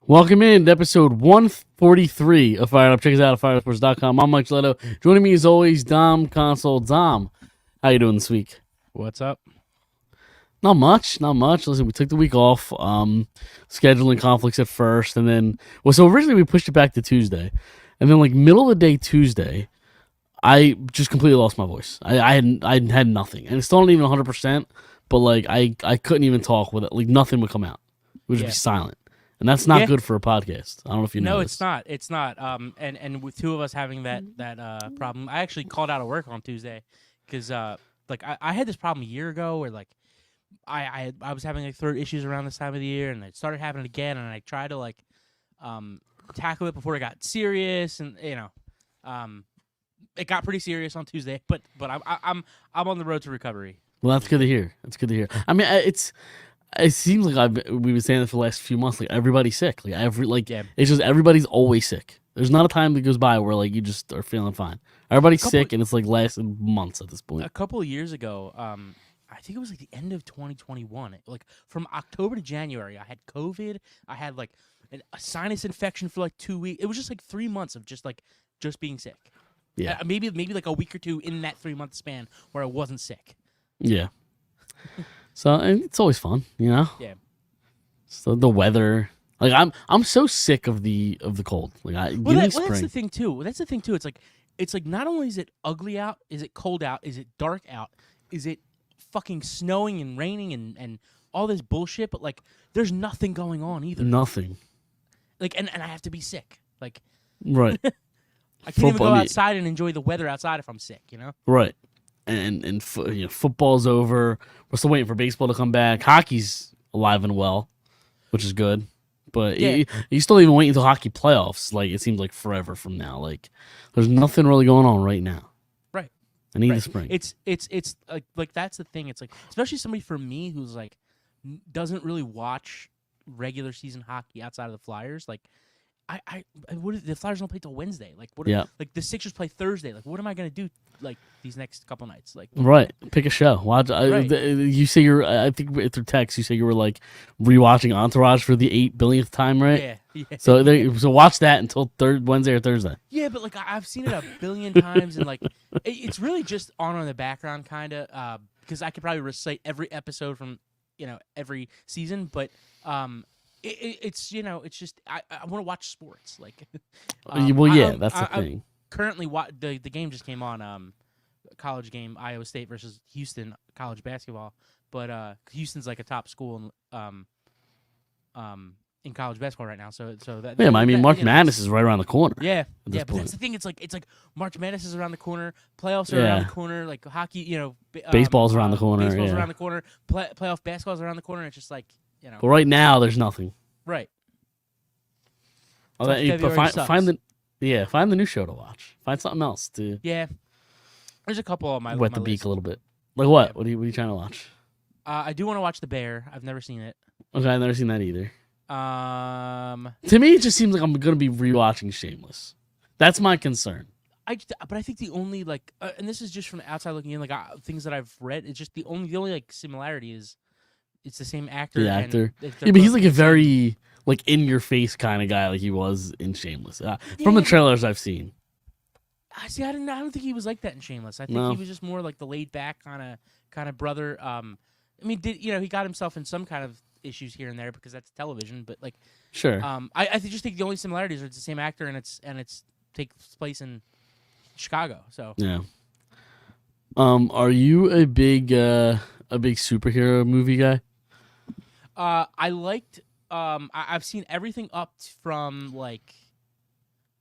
Welcome in to episode 143 of Phired Up. Check us out at firedupsports.com. I'm Mike Leto. Joining me as always, Dom Console. Dom, how you doing this week? What's up? Not much. Listen, we took the week off. Scheduling conflicts at first, and then so originally we pushed it back to Tuesday, and then middle of the day Tuesday, I just completely lost my voice. I had nothing, and it's still not even 100%. But I couldn't even talk with it. Nothing would come out. It would just be silent. And that's not good for a podcast. I don't know if you know. No, it's not. It's not. And with two of us having that problem, I actually called out of work on Tuesday because I had this problem a year ago where I was having throat issues around this time of the year, and it started happening again, and I tried to tackle it before it got serious, and it got pretty serious on Tuesday, but I'm on the road to recovery. Well, that's good to hear. I mean, it seems like we've been saying it for the last few months. Everybody's sick. It's just everybody's always sick. There's not a time that goes by where you just are feeling fine. Everybody's sick, and it's lasted months at this point. A couple of years ago, I think it was the end of 2021. From October to January, I had COVID. I had a sinus infection for 2 weeks. It was just 3 months of just being sick. Yeah, maybe a week or two in that 3 month span where I wasn't sick. Yeah. So it's always fun, Yeah. So the weather, I'm so sick of the cold. Give me spring. That's the thing too. It's not only is it ugly out, is it cold out, is it dark out, is it fucking snowing and raining and all this bullshit, but there's nothing going on either. Nothing. And I have to be sick. Right. I can't even go outside and enjoy the weather outside if I'm sick. Right. And football's over. We're still waiting for baseball to come back. Hockey's alive and well, which is good. But you still even wait until hockey playoffs. It seems like forever from now. There's nothing really going on right now. Right. I need the spring. It's that's the thing. It's especially somebody for me who's doesn't really watch regular season hockey outside of the Flyers. The Flyers don't play till Wednesday. The Sixers play Thursday. What am I gonna do? These next couple nights. Right. Pick a show. Watch. Right. You say I think through text. You say you were rewatching Entourage for the 8 billionth time, right? Yeah. So watch that until Wednesday or Thursday. Yeah, but I've seen it a billion times, and it's really just on in the background, kind of, because I could probably recite every episode from every season, but it's just I want to watch sports. That's the thing. Currently, the game just came on, college game, Iowa State versus Houston, college basketball. But Houston's a top school in college basketball right now. So that March Madness is right around the corner. Yeah, but that's the thing. It's March Madness is around the corner. Playoffs are around the corner. Hockey, baseball's around the corner. Baseball's around the corner. Playoff basketball's around the corner. It's just But right now, there's nothing. Right. Find the new show to watch. Find something else to. Yeah. There's a couple on my wet the my beak list. a little bit. What? Yeah. What are you trying to watch? I do want to watch The Bear. I've never seen it. Okay, I've never seen that either. To me, it just seems like I'm gonna be rewatching Shameless. That's my concern. But I think the only and this is just from the outside looking in, things that I've read. It's just the only similarity is it's the same actor. The actor. But he's a very in your face kind of guy, he was in Shameless. From the trailers I've seen. See, I don't think he was like that in Shameless. I think he was just more the laid back kind of brother. He got himself in some kind of issues here and there because that's television, but sure. I just think the only similarities are it's the same actor and it's takes place in Chicago. So yeah. Are you a big superhero movie guy? I liked. I've seen everything up from what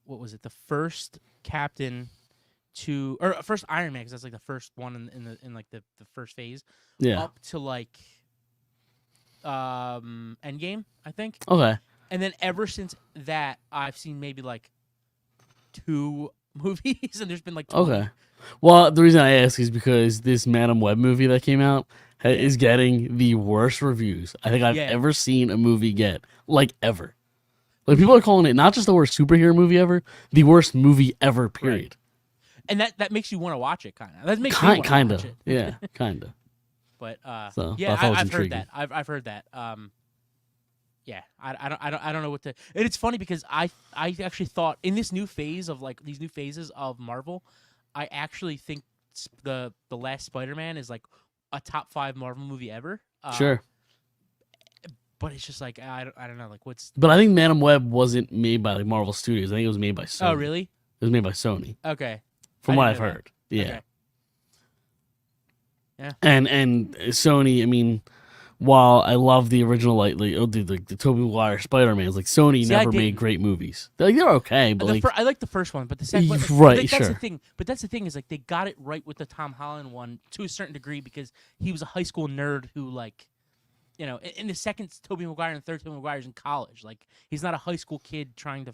was it? The first Captain or first Iron Man, because that's the first one in the first phase. Yeah. Up to Endgame, I think. Okay. And then ever since that, I've seen maybe 2 movies, and there's been 20. Okay. Well, the reason I ask is because this Madam Web movie that came out is getting the worst reviews I think I've ever seen a movie get. Ever. People are calling it not just the worst superhero movie ever, the worst movie ever, period. Right. And that makes you want to watch it, kind of. That makes me want to watch it. Yeah, kind of. But So, I've heard that. I've heard that. yeah, I don't know what to. And it's funny because I actually thought in this new phase of like these new phases of Marvel, I actually think the last Spider-Man is like a top 5 Marvel movie ever. Sure. But it's just like I don't know like what's. But I think Madam Web wasn't made by like Marvel Studios. I think it was made by Sony. Oh really? It was made by Sony. Okay. From I what didn't I've know that. heard. Yeah. Okay. Yeah. And Sony, I mean, while I love the original the Tobey Maguire Spider-Man's, like Sony See, I never made didn't. great movies. They're okay, but like I like the first one, but the second one, right, that's sure. the thing. But that's the thing is like they got it right with the Tom Holland one to a certain degree because he was a high school nerd who like, you know, in the second Tobey Maguire and the third Tobey Maguire's in college. Like he's not a high school kid trying to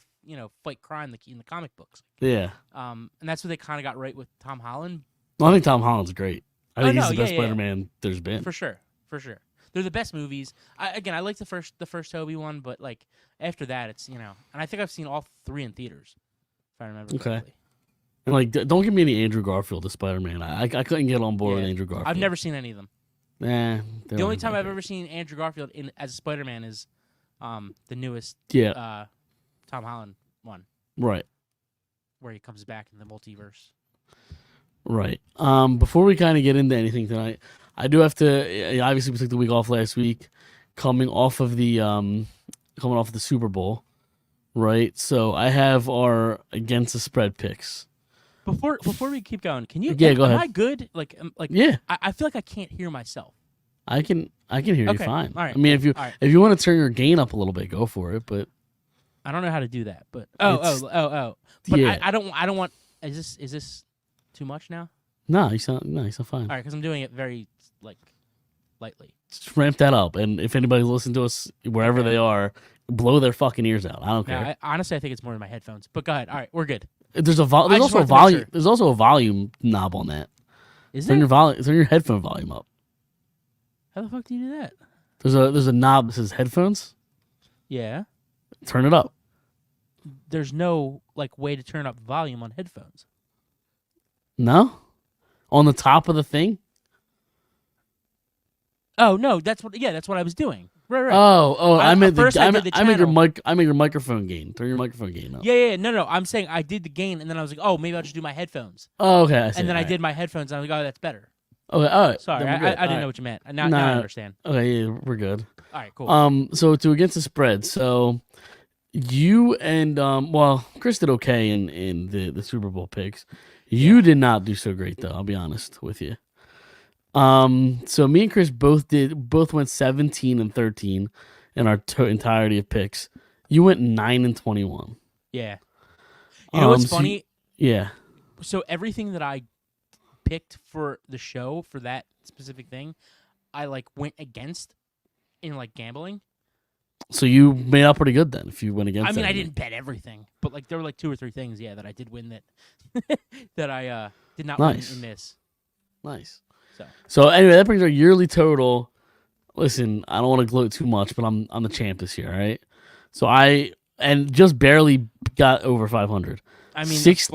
fight crime in the comic books. Yeah. And that's what they kind of got right with Tom Holland. Well, I think Tom Holland's great. I think no, he's the best yeah, yeah. Spider-Man there's been. For sure. They're the best movies. I like the first Tobey one, but like after that, it's and I think I've seen all 3 in theaters, if I remember correctly. And like, don't give me any Andrew Garfield as Spider-Man. I couldn't get on board Yeah. with Andrew Garfield. I've never seen any of them. Nah. The only time I've ever seen Andrew Garfield as Spider-Man is the newest Yeah. Tom Holland one, Right. where he comes back in the multiverse. Right. Before we kind of get into anything tonight, I do have to. Obviously, we took the week off last week, coming off of the Super Bowl, right? So I have our against the spread picks. Before we keep going, can you? Yeah, go ahead. Am I good? Like Yeah, I feel like I can't hear myself. I can hear you Okay, fine. all right, I mean, all right. if you want to turn your gain up a little bit, go for it. But I don't know how to do that. But It's- But yeah. I don't want. Is this too much now? no, you sound fine. All right, because I'm doing it very like lightly. Just ramp that up, and if anybody's listening to us wherever Okay. they are, blow their fucking ears out. I don't care. No, honestly, I think it's more in my headphones. But go ahead. All right, we're good. There's just also a wanted to make volume. sure. There's also a volume knob on that. Is Turn there? your headphone volume up. How the fuck do you do that? There's a knob that says headphones. Yeah. Turn it up. There's no like way to turn up volume on headphones. No, on the top of the thing. Oh no, that's what I was doing. Right. Oh, I meant first I did the I meant your channel. I meant your microphone gain. Turn your microphone gain up. Yeah. No. I'm saying I did the gain, and then I was like, oh, maybe I'll just do my headphones. Oh, okay. I see. And then I All right. did my headphones, and I was like, oh, that's better. Okay, all right. Sorry, Then I we're good. didn't All know right. what you meant. Now I understand. Okay, yeah, we're good. All right, cool. So to against the spread. So you and well, Chris did okay in the Super Bowl picks. You did not do so great though. I'll be honest with you. So me and Chris both went 17 and 13 in our entirety of picks. You went 9 and 21. Yeah. You know what's so funny? Yeah. So everything that I picked for the show for that specific thing, I like went against in like gambling. So you made out pretty good then if you went against. I mean, I everything. didn't bet everything, but like there were like 2 or 3 things, that I did win that that I did not Nice. win in this. Nice. So So anyway, that brings our yearly total. Listen, I don't want to gloat too much, but I'm the champ this year, all right? So I just barely got over 500. I mean, Six-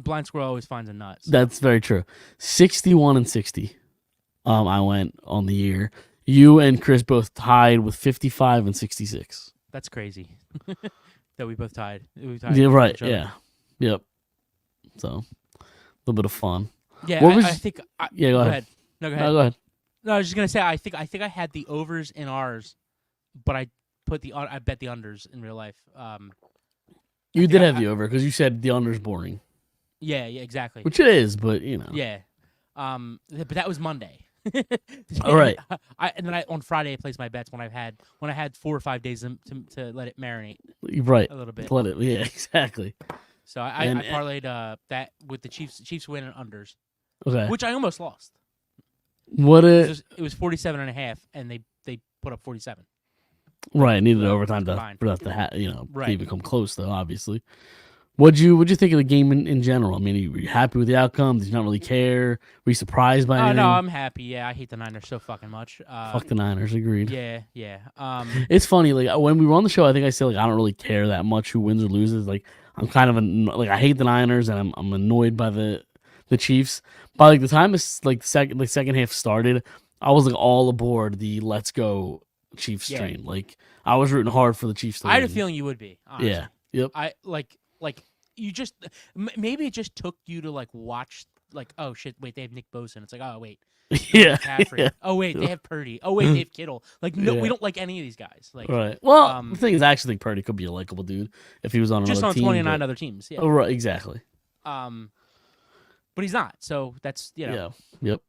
blind squirrel always finds a nut. So. That's very true. 61 and 60. I went on the year. You and Chris both tied with 55 and 66. That's crazy that we both tied. We tied Yeah, with right. each other. Yeah. Yep. So, a little bit of fun. Yeah, What I was- think. Yeah, go ahead. No, go No, ahead. go ahead. No, I was just gonna say I think I had the overs in ours, but I bet the unders in real life. You think did I- have the over because you said the under's boring, Yeah, exactly. which it is, but you know. Yeah. But that was Monday. All right. And then on Friday I placed my bets when I had 4 or 5 days to let it marinate You're right. a little bit. Let it. Yeah, exactly. So I And- parlayed that with the Chiefs win and unders, Okay. which I almost lost. What It was 47.5, and they put up 47. Right, needed overtime combined. for that to Right. even come close though. Obviously, what'd you think of the game in general? I mean, were you happy with the outcome? Did you not really care? Were you surprised by Oh anything? no, I'm happy. Yeah, I hate the Niners so fucking much. Fuck the Niners. Agreed. Yeah. It's funny. Like when we were on the show, I think I said like I don't really care that much who wins or loses. Like I'm kind of like I hate the Niners and I'm annoyed by the Chiefs. By like the time the second half started, I was like all aboard the let's go Chiefs Yeah. train. Like I was rooting hard for the Chiefs to I had a win. feeling you would be. Honestly. Yeah. Yep. I like you just maybe it just took you to like watch like oh shit wait they have Nick Bosa and it's like oh wait they have Yeah. McCaffrey Yeah. oh wait they have Purdy oh wait they have Kittle like no we Yeah. don't like any of these guys like Right. Well, the thing is, I actually think Purdy could be a likable dude if he was on just another on team. 29 but- other teams yeah Oh, right. Exactly. but he's not so that's you know Yeah. Yep.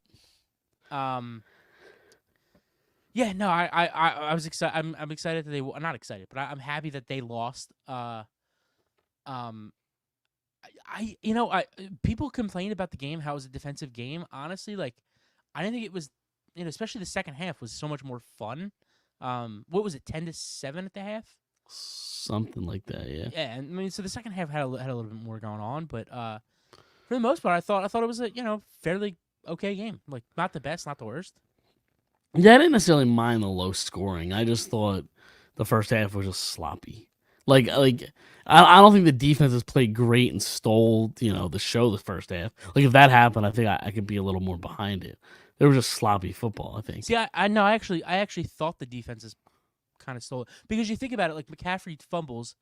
yeah no I was excited I'm excited that they not excited but I'm happy that they lost I you know I people complain about the game how it was a defensive game honestly like I didn't think it was you know especially the second half was so much more fun what was it 10-7 at the half Something like that. Yeah. yeah I mean so the second half had a little bit more going on but for the most part I thought it was a you know fairly okay game like not the best not the worst Yeah, I didn't necessarily mind the low scoring. I just thought the first half was just sloppy. Like I don't think the defenses played great and stole, the show the first half. Like if that happened, I think I could be a little more behind it. It was just sloppy football, I think. see I know I actually thought the defenses kind of stole it because you think about it like McCaffrey fumbles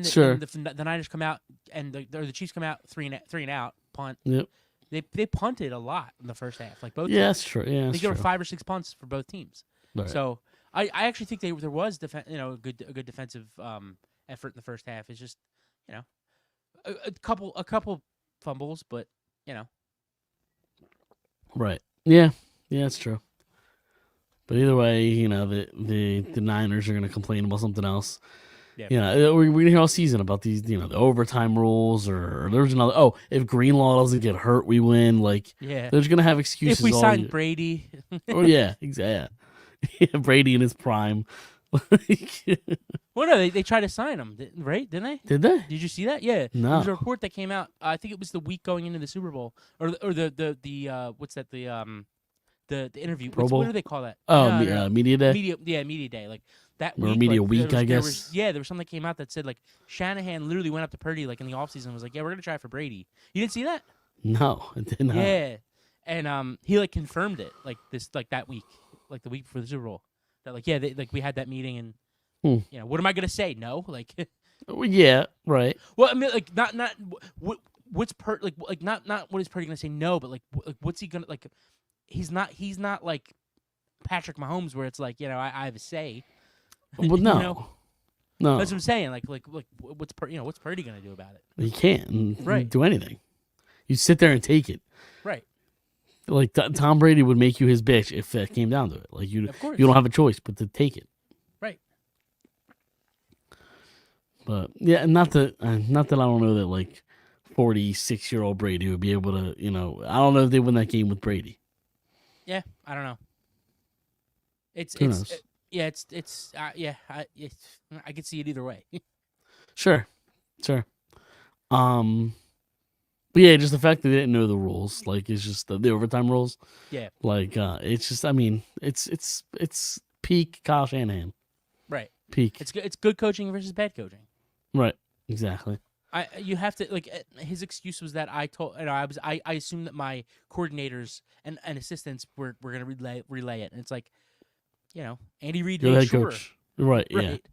Sure. the Niners come out and the Chiefs come out three and out punt. Yep. They punted a lot in the first half, like both. Yeah, teams. that's true. Yeah, I that's think there were true. 5 or 6 punts for both teams. Right. So I actually think there was a good defensive effort in the first half. It's just a couple fumbles, but Right. Yeah. Yeah, that's true. But either way, the Niners are going to complain about something else. Yeah. We're going to hear all season about these, the overtime rules or there's another. Oh, if Greenlaw doesn't get hurt, we win. Like, yeah. they're just going to have excuses. If we all signed year. Brady, Oh, yeah, exactly. Yeah, Brady in his prime. well, no, they tried to sign him, right? Didn't they? Did they? Did you see that? Yeah. No. There was a report that came out. I think it was the week going into the Super Bowl, or the what's that the interview. Pro Bowl? What do they call that? Oh, No. media day. Media day. Like that Or week. media like, week, there I was- guess. there was something that came out that said like Shanahan literally went up to Purdy like in the offseason and was like, "Yeah, we're gonna try for Brady." You didn't see that? No, it did not. Yeah. And he like confirmed it like that week, like the week before the Super Bowl. That like yeah, we had that meeting and what am I gonna say? No, like. Well, yeah, right. Well, I mean, like not what's not what is Purdy gonna say no, but like what's he gonna like? He's not like Patrick Mahomes where it's like I have a say. Well, no, no, That's what I'm saying. Like what's Purdy gonna do about it? you can't Right. do anything. You sit there and take it. Right. Like Tom Brady would make you his bitch if it came down to it. Like you Of course. don't have a choice but to take it. Right. But yeah, not that I don't know that like 46-year-old Brady would be able to. I don't know if they win that game with Brady. Yeah, I don't know. Who knows? I could see it either way. Sure. But yeah, just the fact that they didn't know the rules, like it's just the overtime rules. Yeah. Like it's just, I mean, it's peak Kyle Shanahan. Right. Peak. It's good coaching versus bad coaching. Right. Exactly. You have to like his excuse was that I assumed that my coordinators and assistants were gonna relay it and it's like Andy Reid You're the made head sure coach. Right. Yeah. right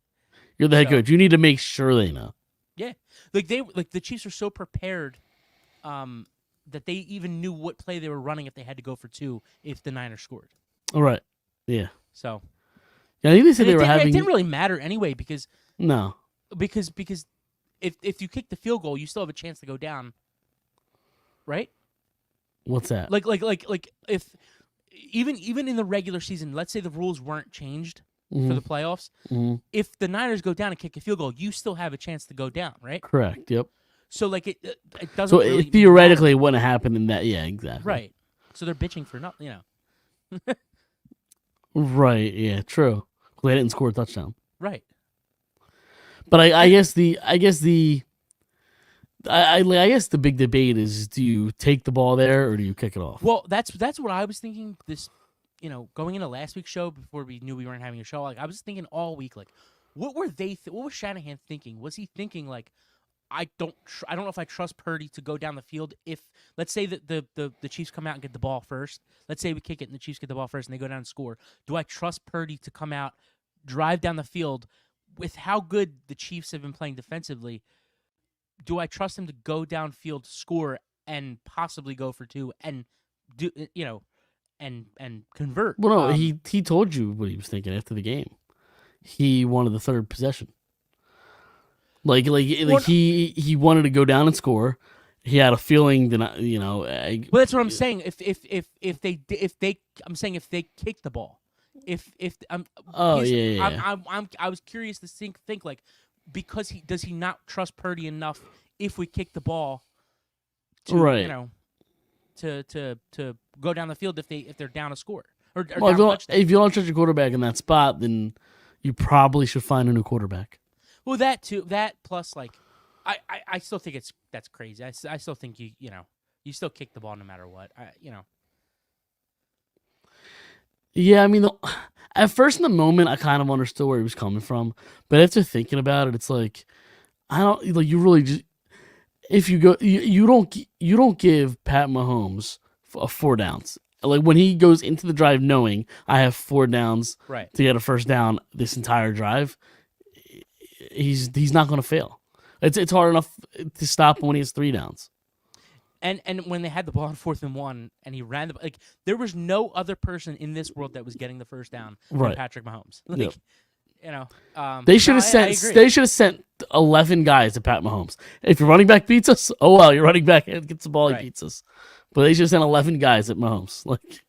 You're the head So- coach. You need to make sure they know. yeah like the Chiefs are so prepared that they even knew what play they were running if they had to go for 2 if the Niners scored All right. Yeah. so Yeah. I think they said and they were it having. didn't really matter anyway because No. if you kick the field goal you still have a chance to go down right. What's that? Like if even in the regular season, let's say the rules weren't changed for the playoffs, if the Niners go down and kick a field goal, you still have a chance to go down, right? Correct. Yep. So like it doesn't. So really theoretically, it wouldn't happen in that. Yeah. Exactly. matter. Right. So they're bitching for nothing, Right. Yeah. True. Well, they didn't score a touchdown. Right. But I guess the big debate is: do you take the ball there or do you kick it off? Well, that's what I was thinking. This, going into last week's show before we knew we weren't having a show, like I was thinking all week, like, what were what was Shanahan thinking? Was he thinking like, I don't know if I trust Purdy to go down the field. If let's say that the Chiefs come out and get the ball first. Let's say we kick it and the Chiefs get the ball first and they go down and score. Do I trust Purdy to come out, drive down the field with how good the Chiefs have been playing defensively? Do I trust him to go downfield, score, and possibly go for two and do and convert? Well, no, he told you what he was thinking after the game. He wanted the third possession. Like he wanted to go down and score. He had a feeling that well, that's what I'm saying. If they, I'm saying if they kick the ball, if I was curious to think like, because does he not trust Purdy enough if we kick the ball to right. To go down the field if they're down a score or well, if you don't trust your quarterback in that spot, then you probably should find a new quarterback. Well, that too. That plus, like, I still think that's crazy. I still think you still kick the ball no matter what. Yeah, I mean, at first in the moment, I kind of understood where he was coming from, but after thinking about it, it's like I don't like you really just if you go you don't give Pat Mahomes 4 downs. Like when he goes into the drive knowing I have 4 downs right. to get a first down this entire drive, he's not going to fail. It's hard enough to stop him when he has 3 downs. And when they had the ball on 4th and 1, and he ran there was no other person in this world that was getting the first down than Patrick Mahomes. Like, yep. They should have sent 11 guys to Pat Mahomes. If your running back beats us, oh well, your running back gets the ball, he beats us. But they should have sent 11 guys at Mahomes. Like,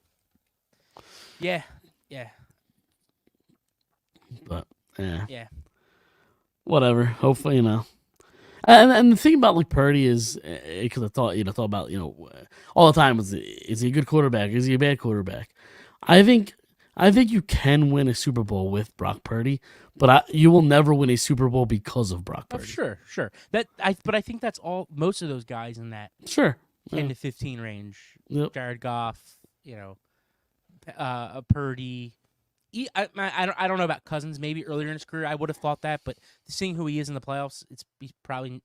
yeah. But yeah. Whatever. Hopefully, And the thing about like Purdy is because I thought about all the time is he a good quarterback? Is he a bad quarterback? I think you can win a Super Bowl with Brock Purdy, but you will never win a Super Bowl because of Brock Purdy. Oh, sure. But I think that's all. Most of those guys in that 10 to 15 range. Yep. Jared Goff, Purdy. I don't know about Cousins. Maybe earlier in his career, I would have thought that, but seeing who he is in the playoffs, he's probably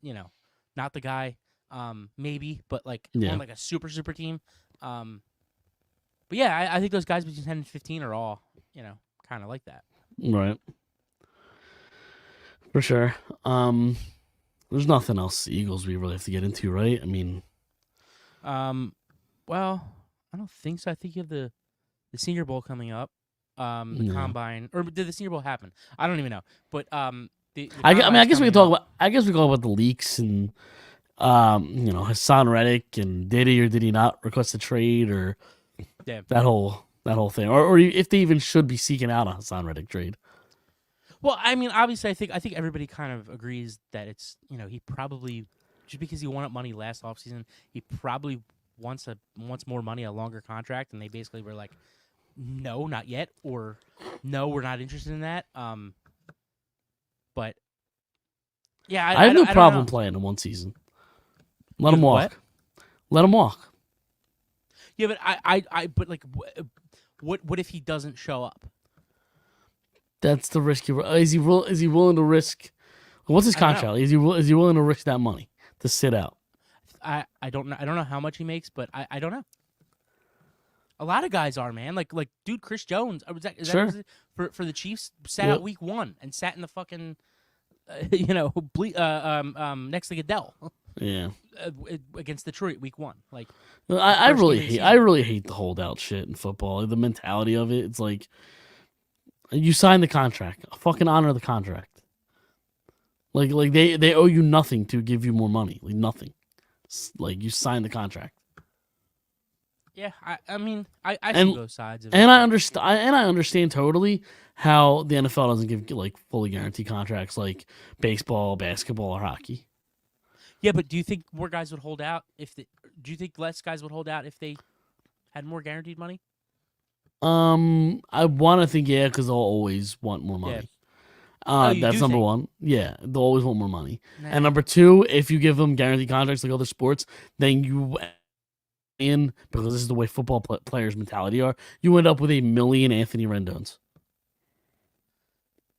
not the guy. Maybe, but on like a super team. But yeah, I think those guys between 10 and 15 are all kind of like that. Right. For sure. There's nothing else Eagles we really have to get into, right? I mean, well, I don't think so. I think you have the Senior Bowl coming up. The combine, or did the Senior Bowl happen? I don't even know. But I guess we can talk about. I guess we can talk about the leaks and Hassan Reddick and did he or did he not request a trade or that whole thing, or if they even should be seeking out a Hassan Reddick trade. Well, I mean, obviously, I think everybody kind of agrees that it's he probably just because he wanted money last offseason, he probably wants more money, a longer contract, and they basically were like, no, not yet, or no, we're not interested in that. But yeah, I have no problem playing in one season. Let him walk. Let him walk. Yeah, but but what if he doesn't show up? That's the risk. Is he willing to risk? What's his contract? Is he willing to risk that money to sit out? I don't know. I don't know how much he makes, but I don't know. A lot of guys are, man. Like dude, Chris Jones. For the Chiefs, sat out week 1 and sat in the fucking, next to Goodell. Yeah. Against Detroit, week 1. Like, I really hate the holdout shit in football. The mentality of it. It's like, you signed the contract. Fucking honor the contract. Like they owe you nothing to give you more money. Like nothing. Like you signed the contract. Yeah, I mean, I see both sides of it. And I understand totally how the NFL doesn't give like fully guaranteed contracts like baseball, basketball, or hockey. Yeah, but do you think more guys would hold out do you think less guys would hold out if they had more guaranteed money? I want to think because they'll always want more money. Yeah. That's number one. Yeah, they'll always want more money. Nah. And number 2, if you give them guaranteed contracts like other sports, then you because this is the way football players' mentality are, you end up with 1 million Anthony Rendones.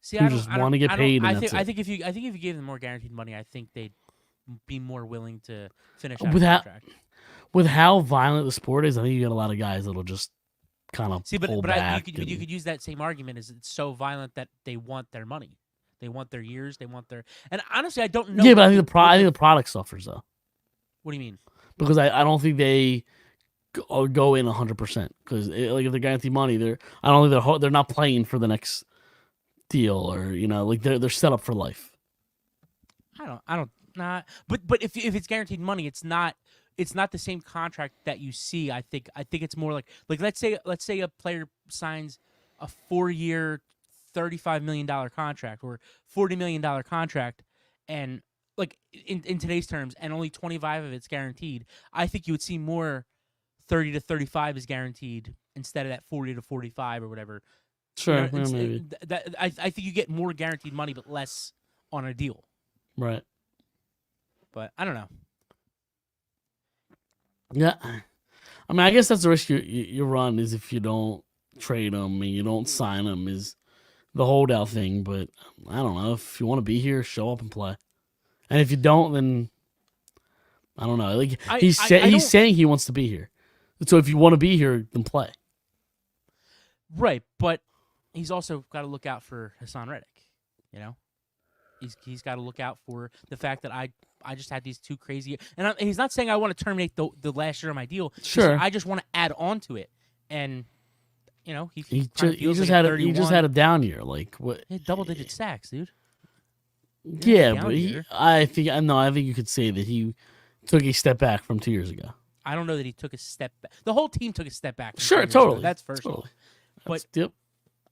See, who just want to get paid. I think if you gave them more guaranteed money, I think they'd be more willing to finish out With a how contract. with how violent the sport is, I think you got a lot of guys that'll just kind of See, pull but back. you could use that same argument as it's so violent that they want their money, they want their years, they want their. And honestly, I don't know. Yeah, but I think I think the product suffers though, What do you mean? because I don't think they go in 100% because like if they're guaranteed money, I don't think they're not playing for the next deal or like they're set up for life. I don't not. But if it's guaranteed money, it's not the same contract that you see. I think it's more like let's say a player signs a 4-year, $35 million contract or $40 million contract, and like in today's terms, and only 25 of it's guaranteed. I think you would see more 30 to 35 is guaranteed instead of that 40 to 45 or whatever. Sure, maybe. I think you get more guaranteed money, but less on a deal. Right. But I don't know. Yeah. I mean, I guess that's the risk you run is if you don't trade them and you don't sign them is the holdout thing. But I don't know. If you want to be here, show up and play. And if you don't, then I don't know. Like he's saying he wants to be here. So if you want to be here, then play. Right, but he's also got to look out for Hassan Reddick. You know, he's got to look out for the fact that I just had these two crazy. And he's not saying I want to terminate the last year of my deal. Sure, I just want to add on to it. And he just had a down year. Like what? He had double-digit sacks, dude. Yeah, but I think you could say that he took a step back from 2 years ago. I don't know that he took a step back. The whole team took a step back. Sure, totally. That's first. Totally. But yep.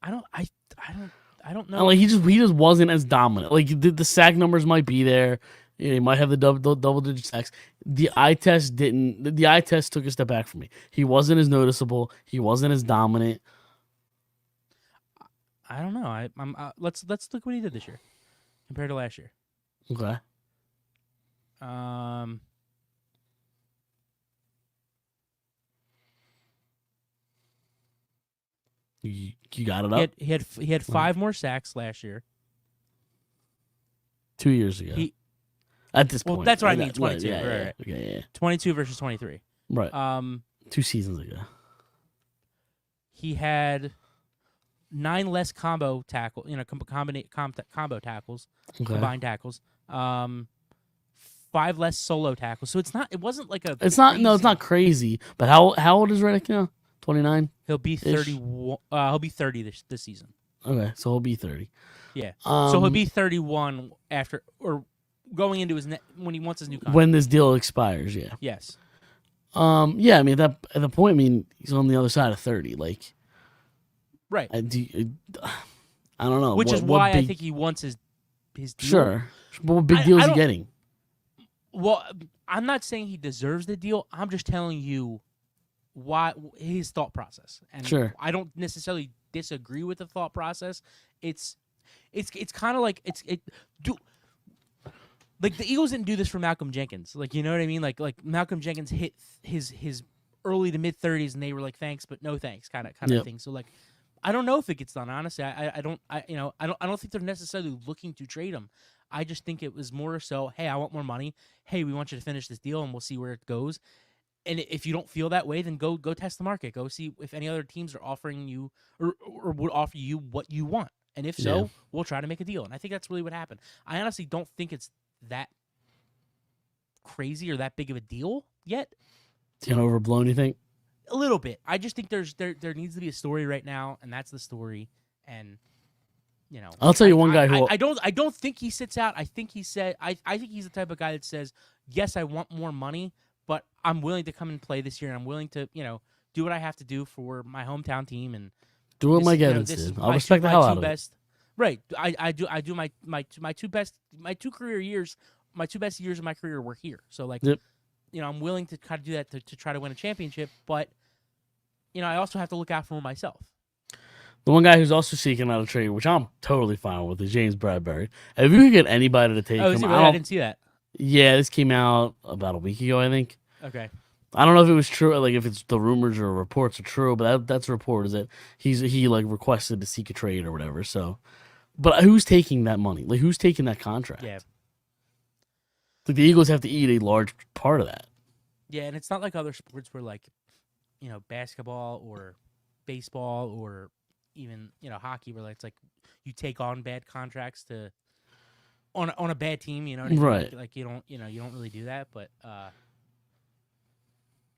I don't know. Like he just wasn't as dominant. Like the sack numbers might be there. Yeah, he might have the double digit sacks. The eye test didn't. The eye test took a step back for me. He wasn't as noticeable. He wasn't as dominant. I don't know. Let's look what he did this year compared to last year. Okay. You got it up. He had 5 more sacks last year. 2 years ago. At this point. Well, that's what I mean. 22. Yeah. 22 versus 23. Right. 2 seasons ago. He had 9 less combo tackle. Combo tackles. Okay. Combined tackles. 5 less solo tackles. So it wasn't like a. It's not. No, it's not crazy. But how old is Reddick now? 29. He'll be 31. He'll be 30 this season. Okay, so he'll be 30. Yeah. So he'll be 31 after or going into when he wants his new contract. When this deal expires, yeah. Yes. Yeah. I mean, at the point, I mean, he's on the other side of 30. Like, right. I don't know. Which is why I think he wants his deal. Sure. But what big deal is he getting? Well, I'm not saying he deserves the deal. I'm just telling you why his thought process. And sure. I don't necessarily disagree with the thought process. It's kind of like like the Eagles didn't do this for Malcolm Jenkins. Like, you know what I mean? Like Malcolm Jenkins hit his early to mid 30s and they were like thanks but no thanks kind of thing. So like I don't know if it gets done. Honestly, I don't think they're necessarily looking to trade him. I just think it was more so, hey, I want more money. Hey, we want you to finish this deal and we'll see where it goes. And if you don't feel that way, then go test the market. Go see if any other teams are offering you or would offer you what you want. And if so, we'll try to make a deal. And I think that's really what happened. I honestly don't think it's that crazy or that big of a deal yet. It's overblown, you think? A little bit. I just think there needs to be a story right now, and that's the story. And I'll tell you one guy who I don't think he sits out. I think he said I think he's the type of guy that says, yes, I want more money, but I'm willing to come and play this year, and I'm willing to do what I have to do for my hometown team and do what Mike Evans did. I'll respect the hell out of it. Right. I do my two best career years. My 2 best years of my career were here. So like, I'm willing to kind of do that to try to win a championship, but I also have to look out for myself. The one guy who's also seeking out a trade, which I'm totally fine with, is James Bradbury. If you could get anybody to take him, I didn't see that. Yeah, this came out about a week ago, I think. Okay. I don't know if it was true, like if it's the rumors or reports are true, but that's a report is that he like requested to seek a trade or whatever. So, but who's taking that money? Like who's taking that contract? Yeah. Like the Eagles have to eat a large part of that. Yeah, and it's not like other sports where like, basketball or baseball or even, hockey where it's like you take on bad contracts to on a bad team, you know what I mean? Right. Like you don't really do that, but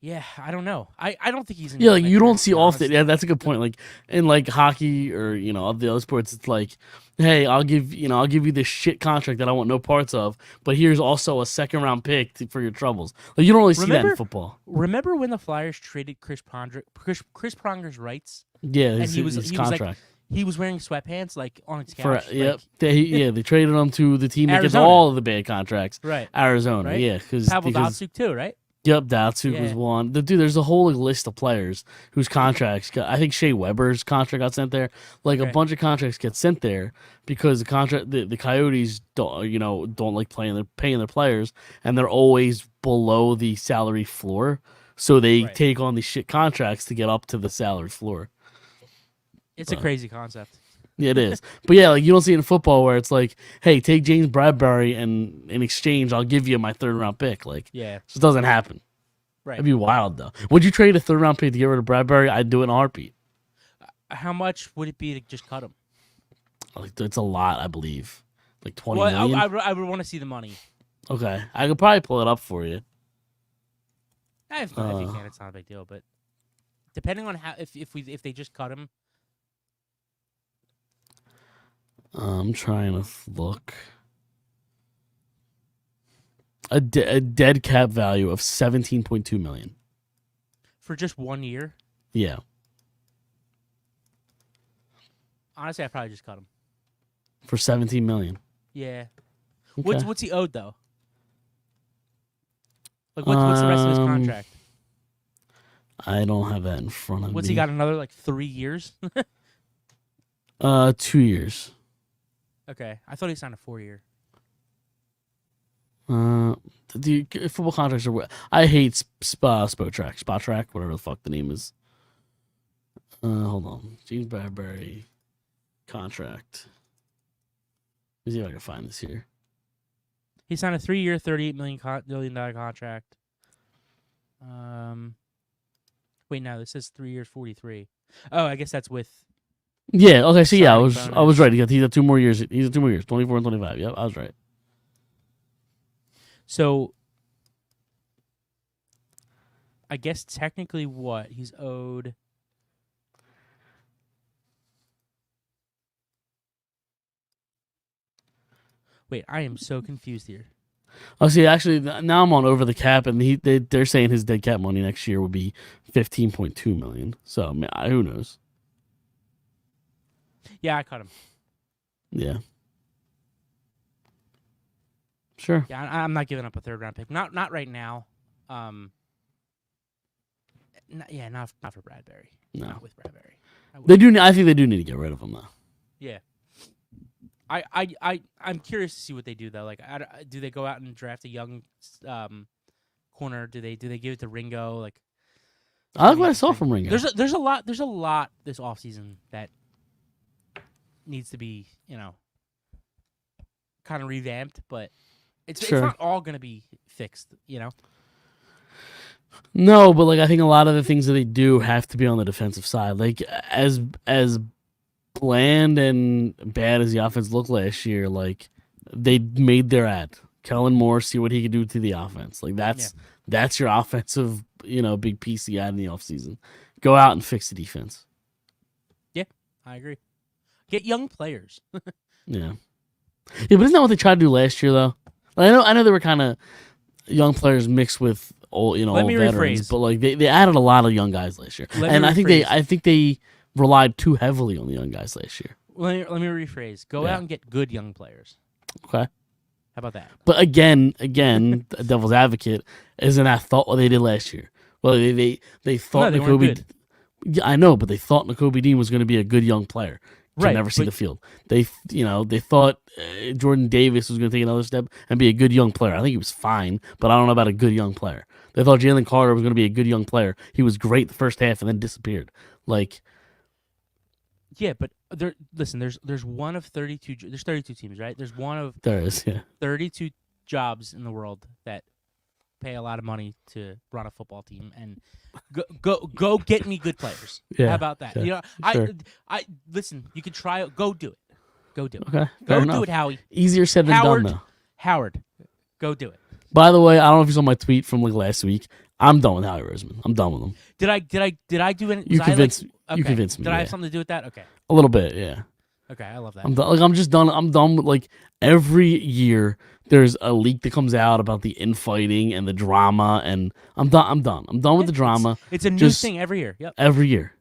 yeah, I don't know. I don't think he's in Yeah, like my you career, don't to see be often. honest. Yeah, that's a good point. Like in like hockey or of the other sports, it's like, hey, I'll give you this shit contract that I want no parts of, but here's also a second round pick for your troubles. Like you don't really see that in Remember football. remember when the Flyers traded Chris Pronger's rights Yeah, and his he was like contract he was wearing sweatpants like on his for couch, like they traded him to the team that gets Arizona. all of the bad contracts, Right. Arizona. Right? Yeah, Pavel because Datsyuk too, right? yep, Datsuk was Yeah. one. Dude, there's a whole list of players whose contracts. I think Shea Weber's contract got sent there. Like a Okay. bunch of contracts get sent there because the Coyotes don't like paying their players, and they're always below the salary floor. So they Right. take on these shit contracts to get up to the salary floor. It's a But crazy concept. yeah, it is. But yeah, like you don't see it in football where it's like, hey, take James Bradbury and in exchange I'll give you my third round pick. Like, Yeah. it just doesn't happen. Right. That'd be wild though. Would you trade a third round pick to get rid of Bradbury? I'd do it in a heartbeat. How much would it be to just cut him? Like it's a lot, I believe. Like 20 Well, million. I would want to see the money. Okay, I could probably pull it up for you. If you can, it's not a big deal. But depending on how if they just cut him, I'm trying to look. A dead cap value of 17.2 million. for just 1 year, Yeah, honestly, I probably just cut him. for 17 million. Yeah. Okay. What's he owed though? Like what's the rest of his contract? I don't have that in front of me. What's he got? Another like 3 years? 2 years. Okay, I thought he signed a 4-year. The football contracts are. I hate Spot Track, whatever the fuck the name is. Hold on, James Bradbury contract. Let me see if I can find this here. He signed a 3-year, $38 million contract. Wait, no, this says 3 years, 43. Oh, I guess that's with. Yeah. Okay. So yeah, Signing I was bonus. right. He's got 2 more years. He's got 2 more years. 24 and 25. Yep, I was right. So, I guess technically, what he's owed. Wait, I am so confused here. Oh, see, actually, now I'm on over the cap, and they're saying his dead cap money next year will be 15.2 million. So, I mean, who knows? Yeah, I cut him. Yeah. Sure. Yeah, I'm not giving up a third round pick. Not right now. Not for Bradbury. No. Not with Bradbury. They do. I think they do need to get rid of him though. Yeah. I'm curious to see what they do though. Like, do they go out and draft a young corner? Do they give it to Ringo? Like, I like what I saw from Ringo. there's a lot this offseason that needs to be kind of revamped, but it's not all gonna be fixed. No, but like I think a lot of the things that they do have to be on the defensive side. Like as bland and bad as the offense looked last year, like they made their ad. Kellen Moore, see what he could do to the offense. Like that's your offensive, big piece you got in the offseason. Go out and fix the defense. Yeah, I agree. Get young players. Yeah. Yeah, but isn't that what they tried to do last year though? Like, I know they were kind of young players mixed with old, Let old me veterans, rephrase. but like they added a lot of young guys last year, Let me and rephrase. I think they relied too heavily on the young guys last year. Let me rephrase. Go Yeah. out and get good young players. Okay, How about that? but again, the devil's advocate, isn't that thought what they did last year? Well, they thought No, they weren't Nakobe. good. Yeah, I know, but they thought Nakobe Dean was going to be a good young player. Can Right, never see but- the field. They thought Jordan Davis was going to take another step and be a good young player. I think he was fine, but I don't know about a good young player. They thought Jalen Carter was going to be a good young player. He was great the first half and then disappeared. Like, Yeah, but there's one of 32. There's 32 teams, right? There's one of there is, yeah. 32 jobs in the world that pay a lot of money to run a football team, and go get me good players. Yeah, How about that? okay, You know, sure. I listen. You could try it. Go do it. Go do it. Okay, fair Go do it, enough. Howie. Easier said than done, though. Howard, go do it. By the way, I don't know if you saw my tweet from like last week. I'm done with Howie Roseman. I'm done with him. Did I do any? You convinced okay. you convinced me. Did I have Yeah. something to do with that? Okay. A little bit, yeah. Okay, I love that. I'm done. Like I'm just done. I'm done with like every year. There's a leak that comes out about the infighting and the drama, and I'm done. I'm done. I'm done with the drama. It's a new Just thing every year. Yep. Every year,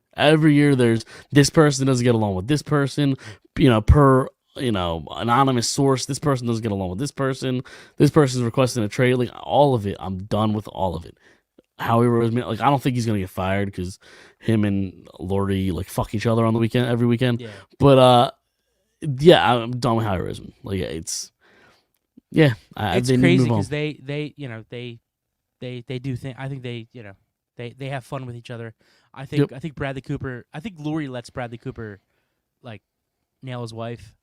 there's this person doesn't get along with this person. Per anonymous source, this person doesn't get along with this person. This person's requesting a trade. Like all of it, I'm done with all of it. Howie Roseman, like I don't think he's gonna get fired because him and Lori like fuck each other on the weekend every weekend. Yeah. But yeah, I'm done with Howie Roseman. Like it's It's they need to crazy move on. because they do think. I think they have fun with each other. I think Bradley Cooper. I think Lori lets Bradley Cooper like nail his wife.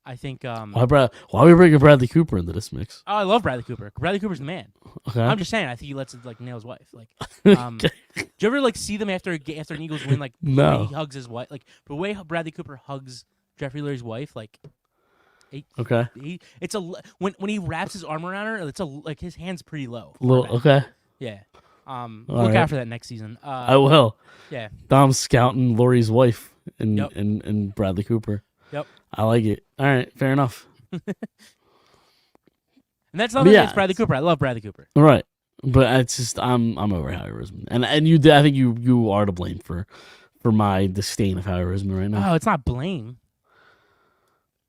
I think Why are we bringing Bradley Cooper into this mix? I love Bradley Cooper. Bradley Cooper's the man. Okay. I'm just saying. I think he lets it like nail his wife. Like, Okay. do you ever like see them after an Eagles win? Like, No. the way he hugs his wife. Like the way Bradley Cooper hugs Jeffrey Lurie's wife. Like, Okay. it's when he wraps his arm around her. It's like his hand's pretty low. Okay. Yeah. All Look right. out for that next season. I will. Yeah. Dom's scouting Lori's wife and Yep. and Bradley Cooper. Yep. I like it. All right. Fair enough. And that's nothing Yeah, against Bradley Cooper. I love Bradley Cooper. All right. But it's just I'm over Howie Roseman, and you did. I think you are to blame for my disdain of Howie Roseman right now. Oh, it's not blame.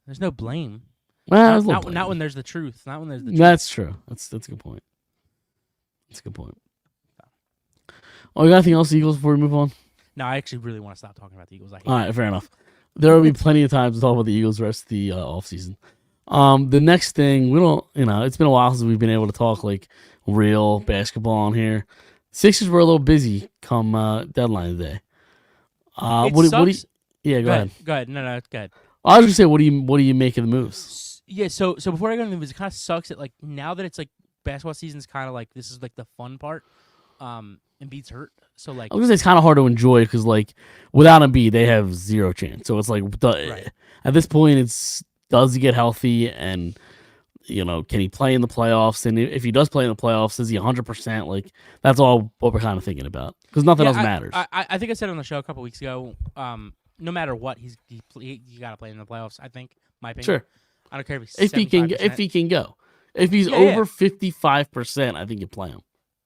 There's no blame. Well, there's a little blame. Not when there's the truth. Not when there's the truth. That's true. That's a good point. That's a good point. Oh, you got anything else, Eagles, before we move on? No, I actually really want to stop talking about the Eagles. I hate All right, fair enough. There will be plenty of time to talk about the Eagles the rest of the offseason. The next thing, we don't, it's been a while since we've been able to talk like real basketball on here. Sixers were a little busy come deadline day. What do you, yeah, go ahead. Go ahead. No, go ahead. I was gonna say, what do you make of the moves? Yeah, so before I go into the moves, it kind of sucks that like now that it's like basketball season's kind of like this is like the fun part. Embiid's hurt, so like I was gonna say it's kind of hard to enjoy because like without Embiid they have zero chance. So it's like Right. At this point, it's does he get healthy and can he play in the playoffs? And if he does play in the playoffs, is he 100%? Like that's all what we're kind of thinking about because nothing else matters. I think I said on the show a couple weeks ago. No matter what, you got to play in the playoffs. I think my opinion. Sure. I don't care if he's if he can go. If he's over 55%, I think you play him.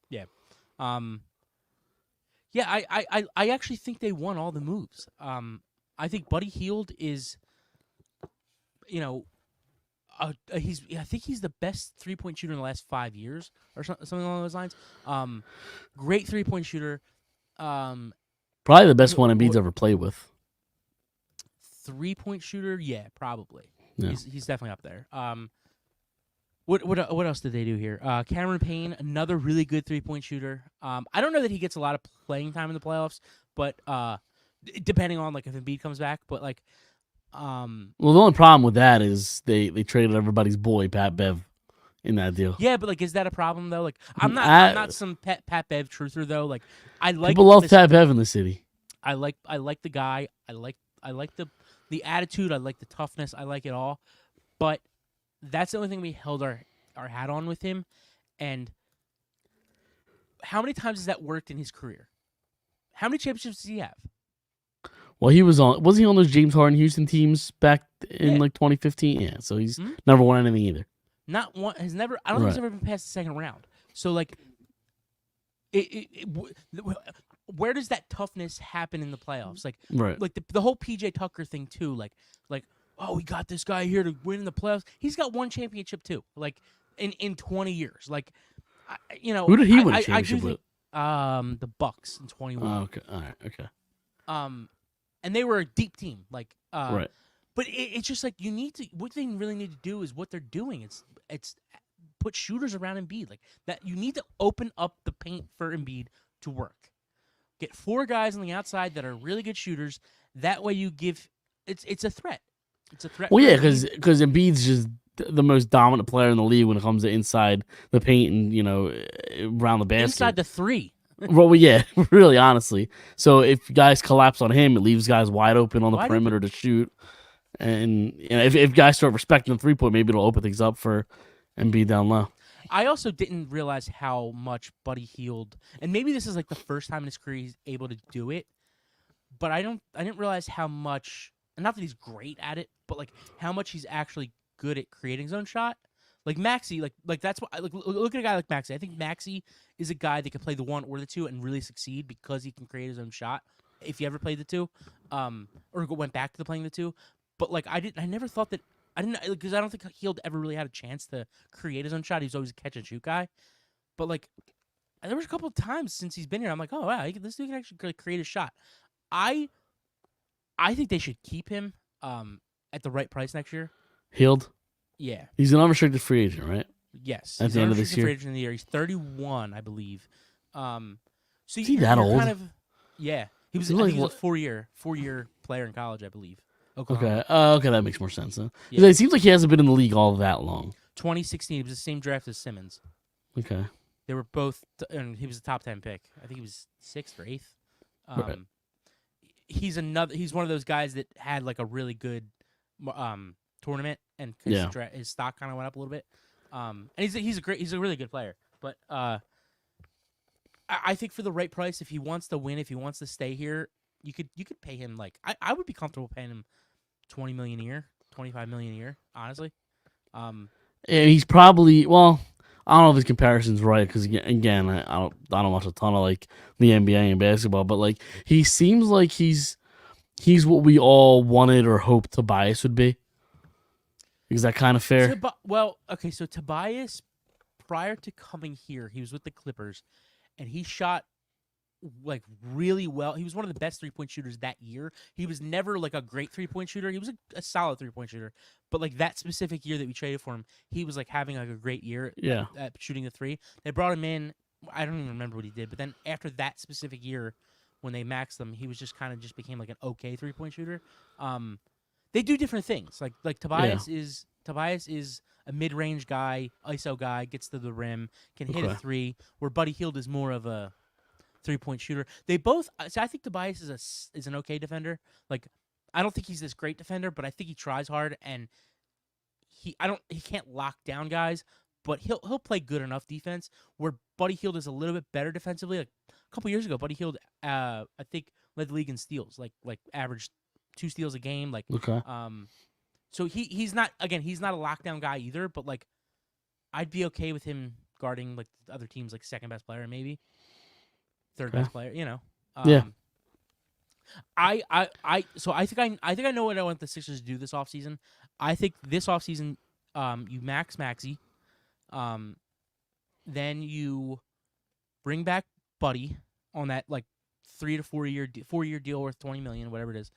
Yeah. Yeah, I actually think they won all the moves. I think Buddy Hield is, I think he's the best 3-point shooter in the last 5 years or something along those lines. Great 3-point shooter. Probably the best one Embiid's ever played with. 3-point shooter, yeah, probably. Yeah. He's definitely up there. What else did they do here? Cameron Payne, another really good 3-point shooter. I don't know that he gets a lot of playing time in the playoffs, but depending on like if Embiid comes back, but like, well, the only problem with that is they traded everybody's boy Pat Bev in that deal. Yeah, but like, is that a problem though? Like, I'm not some Pat Bev truther though. Like, I like people love Pat Bev in the city. I like the guy. I like the attitude. I like the toughness. I like it all, but that's the only thing we held our hat on with him. And how many times has that worked in his career? How many championships does he have? Well, he was he on those James Harden Houston teams back in like 2015? Yeah, so he's never won anything either. Not one has never. I don't think he's ever been past the second round. So like, where does that toughness happen in the playoffs? Like, like the whole PJ Tucker thing too. Like, oh, we got this guy here to win in the playoffs. He's got one championship too. Like in 20 years. Like, who did he win a championship with? The Bucks in 21. Oh, okay, all right, okay. And they were a deep team. Like, right. But it's just like you need to. What they really need to do is what they're doing. It's put shooters around Embiid like that. You need to open up the paint for Embiid to work. Get 4 guys on the outside that are really good shooters. That way, you give it's a threat. It's a threat. Well, yeah, because Embiid's just the most dominant player in the league when it comes to inside the paint and around the basket. Inside the three. Well, yeah, really, honestly. So if guys collapse on him, it leaves guys wide open on the perimeter to shoot. And if guys start respecting the 3-point, maybe it'll open things up for Embiid down low. I also didn't realize how much Buddy Hield, and maybe this is like the first time in his career he's able to do it, but I didn't realize how much, not that he's great at it, but like how much he's actually good at creating his own shot. Like Maxey, like that's what look at a guy like Maxey. I think Maxey is a guy that can play the 1 or the 2 and really succeed because he can create his own shot. If he ever played the 2, or went back to playing the 2, but like I never thought that. I didn't, because I don't think Hield ever really had a chance to create his own shot. He was always a catch and shoot guy, but like there was a couple of times since he's been here, I'm like, oh wow, this dude can actually create a shot. I think they should keep him at the right price next year. Hield? Yeah. He's an unrestricted free agent, right? Yes. At the end of this year. Free agent of the year. He's 31, I believe. So is he that old? Yeah. He was. I think he was a four-year player in college, I believe. Oklahoma. Okay. Okay, that makes more sense. Huh? Yeah. It seems like he hasn't been in the league all that long. 2016. He was the same draft as Simmons. Okay. They were both, and he was a top 10 pick. I think he was 6th or 8th. Right. He's one of those guys that had like a really good tournament, and his stock kind of went up a little bit. And he's a really good player. But I think for the right price, if he wants to win, if he wants to stay here, you could pay him like I would be comfortable paying him $20 million a year, $25 million a year, honestly. And he's probably, well, I don't know if his comparison's right, because again, I don't watch a ton of like the NBA and basketball, but like he seems like he's what we all wanted or hoped Tobias would be. Is that kind of fair? So Tobias, prior to coming here, he was with the Clippers, and he shot like really well. He was one of the best 3-point shooters that year. He was never like a great 3-point shooter. He was a solid 3-point shooter. But like that specific year that we traded for him, he was like having like a great year at shooting the 3. They brought him in. I don't even remember what he did. But then after that specific year, when they maxed him, he was just kind of became like an okay 3-point shooter. They do different things. Like Tobias is a mid-range guy, ISO guy, gets to the rim, can hit a 3. Where Buddy Hield is more of a 3-point shooter. They both. So I think Tobias is an okay defender. Like I don't think he's this great defender, but I think he tries hard, and he can't lock down guys, but he'll play good enough defense. Where Buddy Hield is a little bit better defensively. Like a couple years ago, Buddy Hield I think led the league in steals, like averaged 2 steals a game. Like so he's not a lockdown guy either, but like I'd be okay with him guarding like the other team's like second best player, maybe third best player. So I think I know what I want the Sixers to do this offseason. I think this offseason, you max Maxey, then you bring back Buddy on that like 3 to 4 year deal worth $20 million, whatever it is.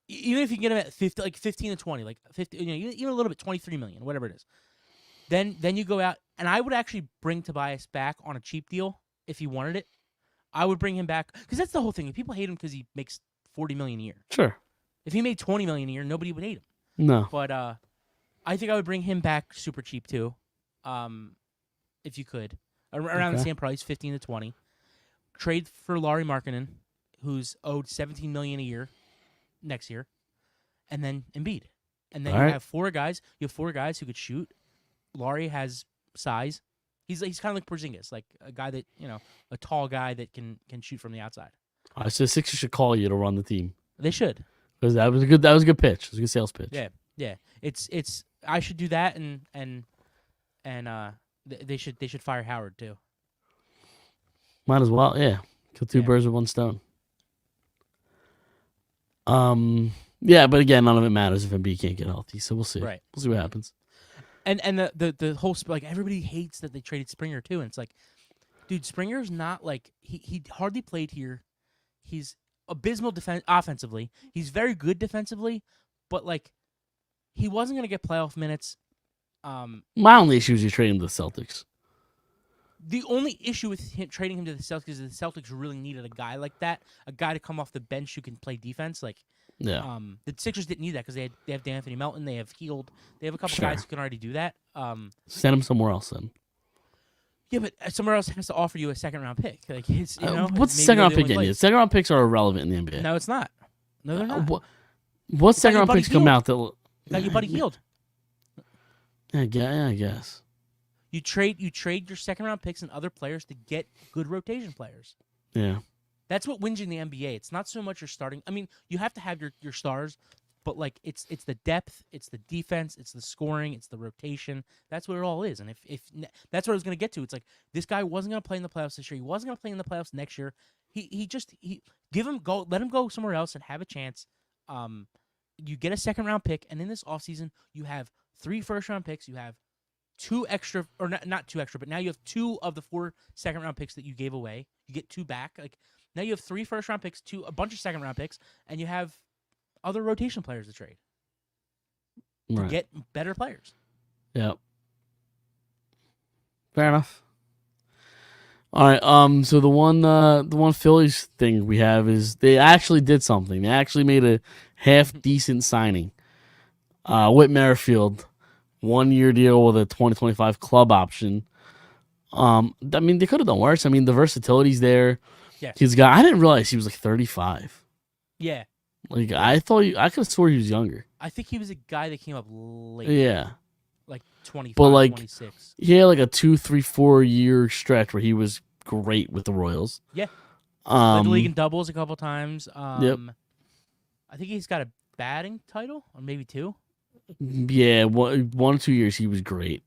Even if you get him at 15 to 20, like 50, even a little bit, $23 million, whatever it is. Then you go out, and I would actually bring Tobias back on a cheap deal if he wanted it. I would bring him back because that's the whole thing. People hate him because he makes $40 million a year. Sure. If he made $20 million a year, nobody would hate him. No. But I think I would bring him back super cheap too, if you could, around the same price, 15 to 20. Trade for Lauri Markkanen, who's owed $17 million a year next year, and then Embiid, and then you have 4 guys. You have 4 guys who could shoot. Lauri has size. He's kind of like Porzingis, like a guy that a tall guy that can shoot from the outside. I said Sixers should call you to run the team. They should, because that was a good pitch. It was a good sales pitch. Yeah. It's I should do that, and they should fire Howard too. Might as well, yeah. Kill 2 birds with 1 stone. Yeah, but again, none of it matters if Embiid can't get healthy. So we'll see. Right. We'll see what happens. And the whole like everybody hates that they traded Springer too, and it's like, dude, Springer's not like he hardly played here. He's abysmal offensively. He's very good defensively, but like he wasn't gonna get playoff minutes. My only issue is you're trading to the Celtics. The only issue with him trading him to the Celtics is the Celtics really needed a guy like that, a guy to come off the bench who can play defense. Like Yeah. The Sixers didn't need that because they have D'Anthony Melton, they have Healed, they have a couple Sure. guys who can already do that. Send him somewhere else then. Yeah, but somewhere else has to offer you a second round pick. Like it's What's the maybe second they're round the pick only getting you? place. Second round picks are irrelevant in the NBA. No, it's not. No, they're not. What second your round buddy picks come Hield. out that? You got your buddy Healed. Yeah, I guess. You trade your second round picks and other players to get good rotation players. Yeah. That's what wins you in the NBA. It's not so much your starting. I mean, you have to have your stars, but like it's the depth, it's the defense, it's the scoring, it's the rotation. That's what it all is. And if that's what I was going to get to. It's like this guy wasn't going to play in the playoffs this year. He wasn't going to play in the playoffs next year. He let him go somewhere else and have a chance. You get a second round pick, and in this offseason, you have 3 first round picks. You have 2 extra, or not 2 extra, but now you have 2 of the 4 second round picks that you gave away. You get 2 back. Like now you have 3 first round picks, a bunch of second round picks, and you have other rotation players to trade to get better players. Yep. Fair enough. All right. So the one Phillies thing we have is they actually did something. They actually made a half decent signing. Whit Merrifield, 1-year deal with a 2025 club option. I mean, they could have done worse. I mean, the versatility's there. Yeah. I didn't realize he was like 35. Yeah. Like I could have swore he was younger. I think he was a guy that came up late. Yeah. Like 25, But like 26. he had like a 2, 3, 4 year stretch where he was great with the Royals. Yeah. Led the league in doubles a couple times. Yep. I think he's got a batting title, or maybe 2. Yeah, 1 or 2 years he was great.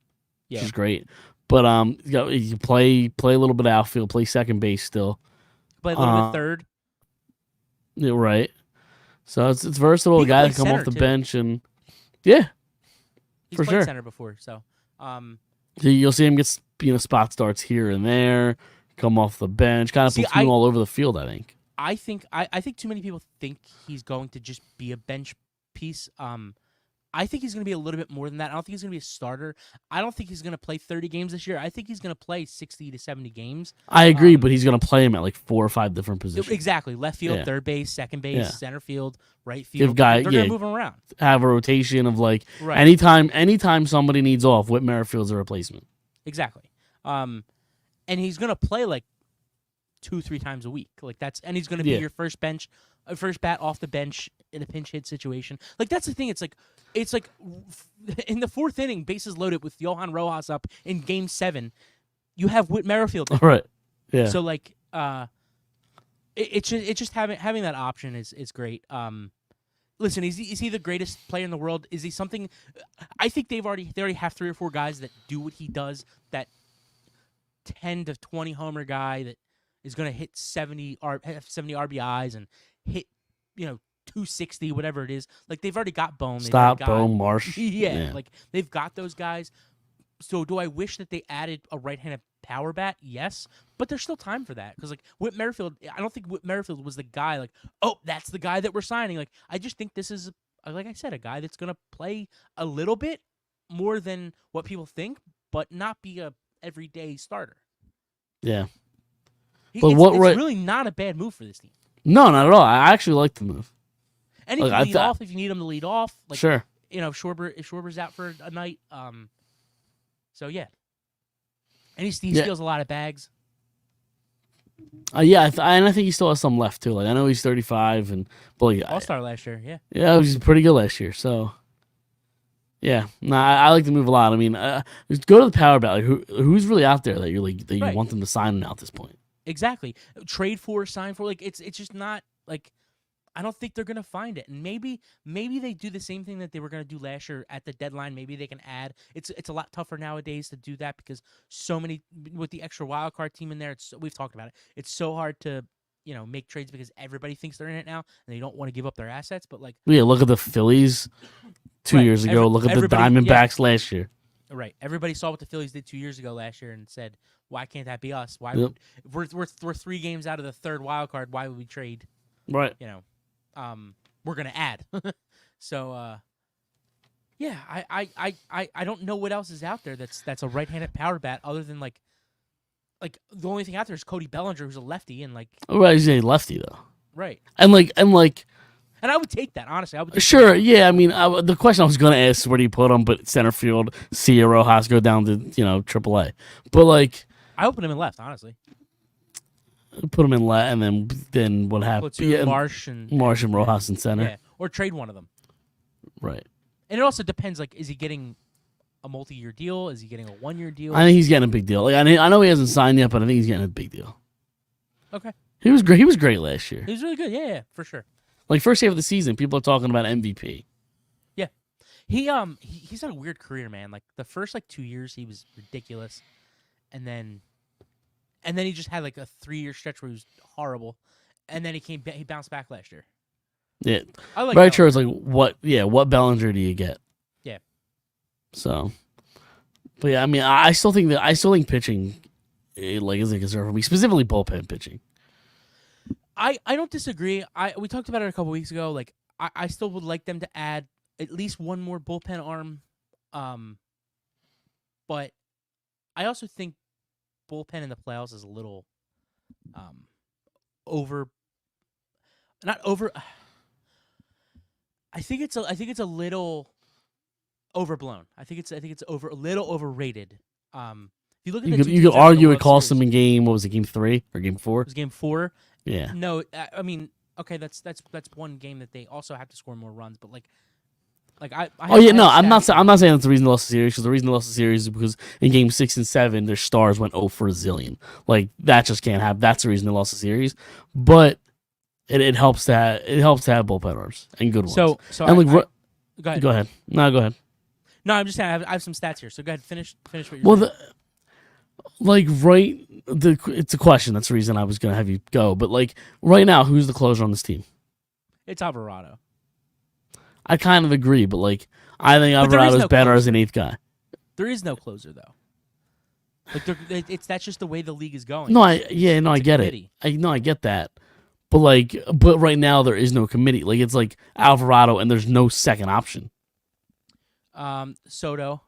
Yeah. Which is great. But you play a little bit of outfield, play second base still. Play a little bit third. Yeah, right. So it's versatile. He A can guy play that come off center, the too. bench and yeah, He's for played sure. center before, so You'll see him get spot starts here and there, come off the bench, kind of platoon all over the field. I think. I think too many people think he's going to just be a bench piece. I think he's going to be a little bit more than that. I don't think he's going to be a starter. I don't think he's going to play 30 games this year. I think he's going to play 60 to 70 games. I agree, but he's going to play him at like 4 or 5 different positions. Exactly. Left field, Yeah. third base, second base, Yeah. center field, right field. They're going to move him around. Have a rotation of like Right. anytime somebody needs off, Whit Merrifield's a replacement. Exactly. And he's going to play like 2-3 times a week. Like and he's going to be your first bat off the bench in a pinch hit situation. Like that's the thing. It's like in the 4th inning, bases loaded with Johan Rojas up in Game 7, you have Whit Merrifield. All right. Yeah. So like, it's just having that option is great. Listen, is he the greatest player in the world? Is he something? I think they already have 3 or 4 guys that do what he does. That 10 to 20 homer guy that is going to hit 70 RBIs and hit 260, whatever it is. Like they've already got Bone. Bone, Marsh. Yeah, like they've got those guys. So do I wish that they added a right-handed power bat? Yes, but there's still time for that because like Whit Merrifield, I don't think Whit Merrifield was the guy. Like, oh, that's the guy that we're signing. Like, I just think this is, like I said, a guy that's gonna play a little bit more than what people think, but not be a everyday starter. Yeah. But it's really not a bad move for this team. No, not at all. I actually like the move. And he can lead off if you need him to lead off. Like, sure. If Schwarber's out for a night. So yeah. And he steals a lot of bags. Yeah, and I think he still has some left too. Like I know he's 35, but like, All-Star last year, yeah. Yeah, he was pretty good last year. So yeah, I like the move a lot. I mean, just go to the power bat. Like who's really out there that you want them to sign now at this point? Exactly. Trade for, sign for. Like it's just not like. I don't think they're gonna find it, and maybe they do the same thing that they were gonna do last year at the deadline. Maybe they can add. It's a lot tougher nowadays to do that because so many with the extra wild card team in there. We've talked about it. It's so hard to make trades because everybody thinks they're in it now and they don't want to give up their assets. But like look at the Phillies 2 years ago. Look at the Diamondbacks last year. Right. Everybody saw what the Phillies did 2 years ago last year and said, "Why can't that be us? Why would we're 3 games out of the third wild card? Why would we trade?" Right. We're gonna add. So, yeah, I don't know what else is out there that's a right-handed power bat other than like the only thing out there is Cody Bellinger, who's a lefty, and like right, he's a lefty though. Right. And And I would take that, honestly. I would take Sure, that. yeah. I mean, the question I was going to ask is where do you put him? But center field, Cia Rojas go down to AAA. But like, I would put him in left, honestly. put him in left, and then what happened? Platoon Yeah, Marsh and Rojas in center. yeah, or trade one of them. Right. And it also depends. Like, is he getting a multi-year deal? Is he getting a 1-year deal? I think he's getting a big deal. Like, I know he hasn't signed yet, but I think he's getting a big deal. Okay. He was great. He was great last year. He was really good. Yeah, for sure. Like first half of the season, people are talking about MVP. Yeah. He's had a weird career, man. Like the first 2 years he was ridiculous. And then he just had like a 3-year stretch where he was horrible. And then he bounced back last year. Yeah. I like Very that. true. It's like what Bellinger do you get? Yeah. So, but yeah, I mean, I still think pitching, is a concern for me, specifically bullpen pitching. I don't disagree. We talked about it a couple weeks ago. Like I still would like them to add at least one more bullpen arm. But I also think bullpen in the playoffs is a little over. Not over. I think it's a little overblown. I think it's a little overrated. If you look at You could argue it cost them in game. What was it? Game 3 or game 4? It was game 4. Yeah. No, I mean, okay, that's one game that they also have to score more runs, but I'm not saying that's the reason they lost the series. Because the reason they lost the series is because in game 6 and 7, their stars went 0 for a zillion. Like that just can't happen. That's the reason they lost the series. But it helps to have bullpen arms and good ones. So and go ahead. Go ahead. No, go ahead. No, I'm just saying I have some stats here. So go ahead, finish what you're saying. It's a question. That's the reason I was gonna have you go. But right now, who's the closer on this team? It's Alvarado. I kind of agree, but I think But there is Alvarado's no better closer. as an 8th guy. There is no closer though. That's just the way the league is going. No, I get committee. it. I get that. But right now there is no committee. It's like Alvarado, and there's no second option. Soto.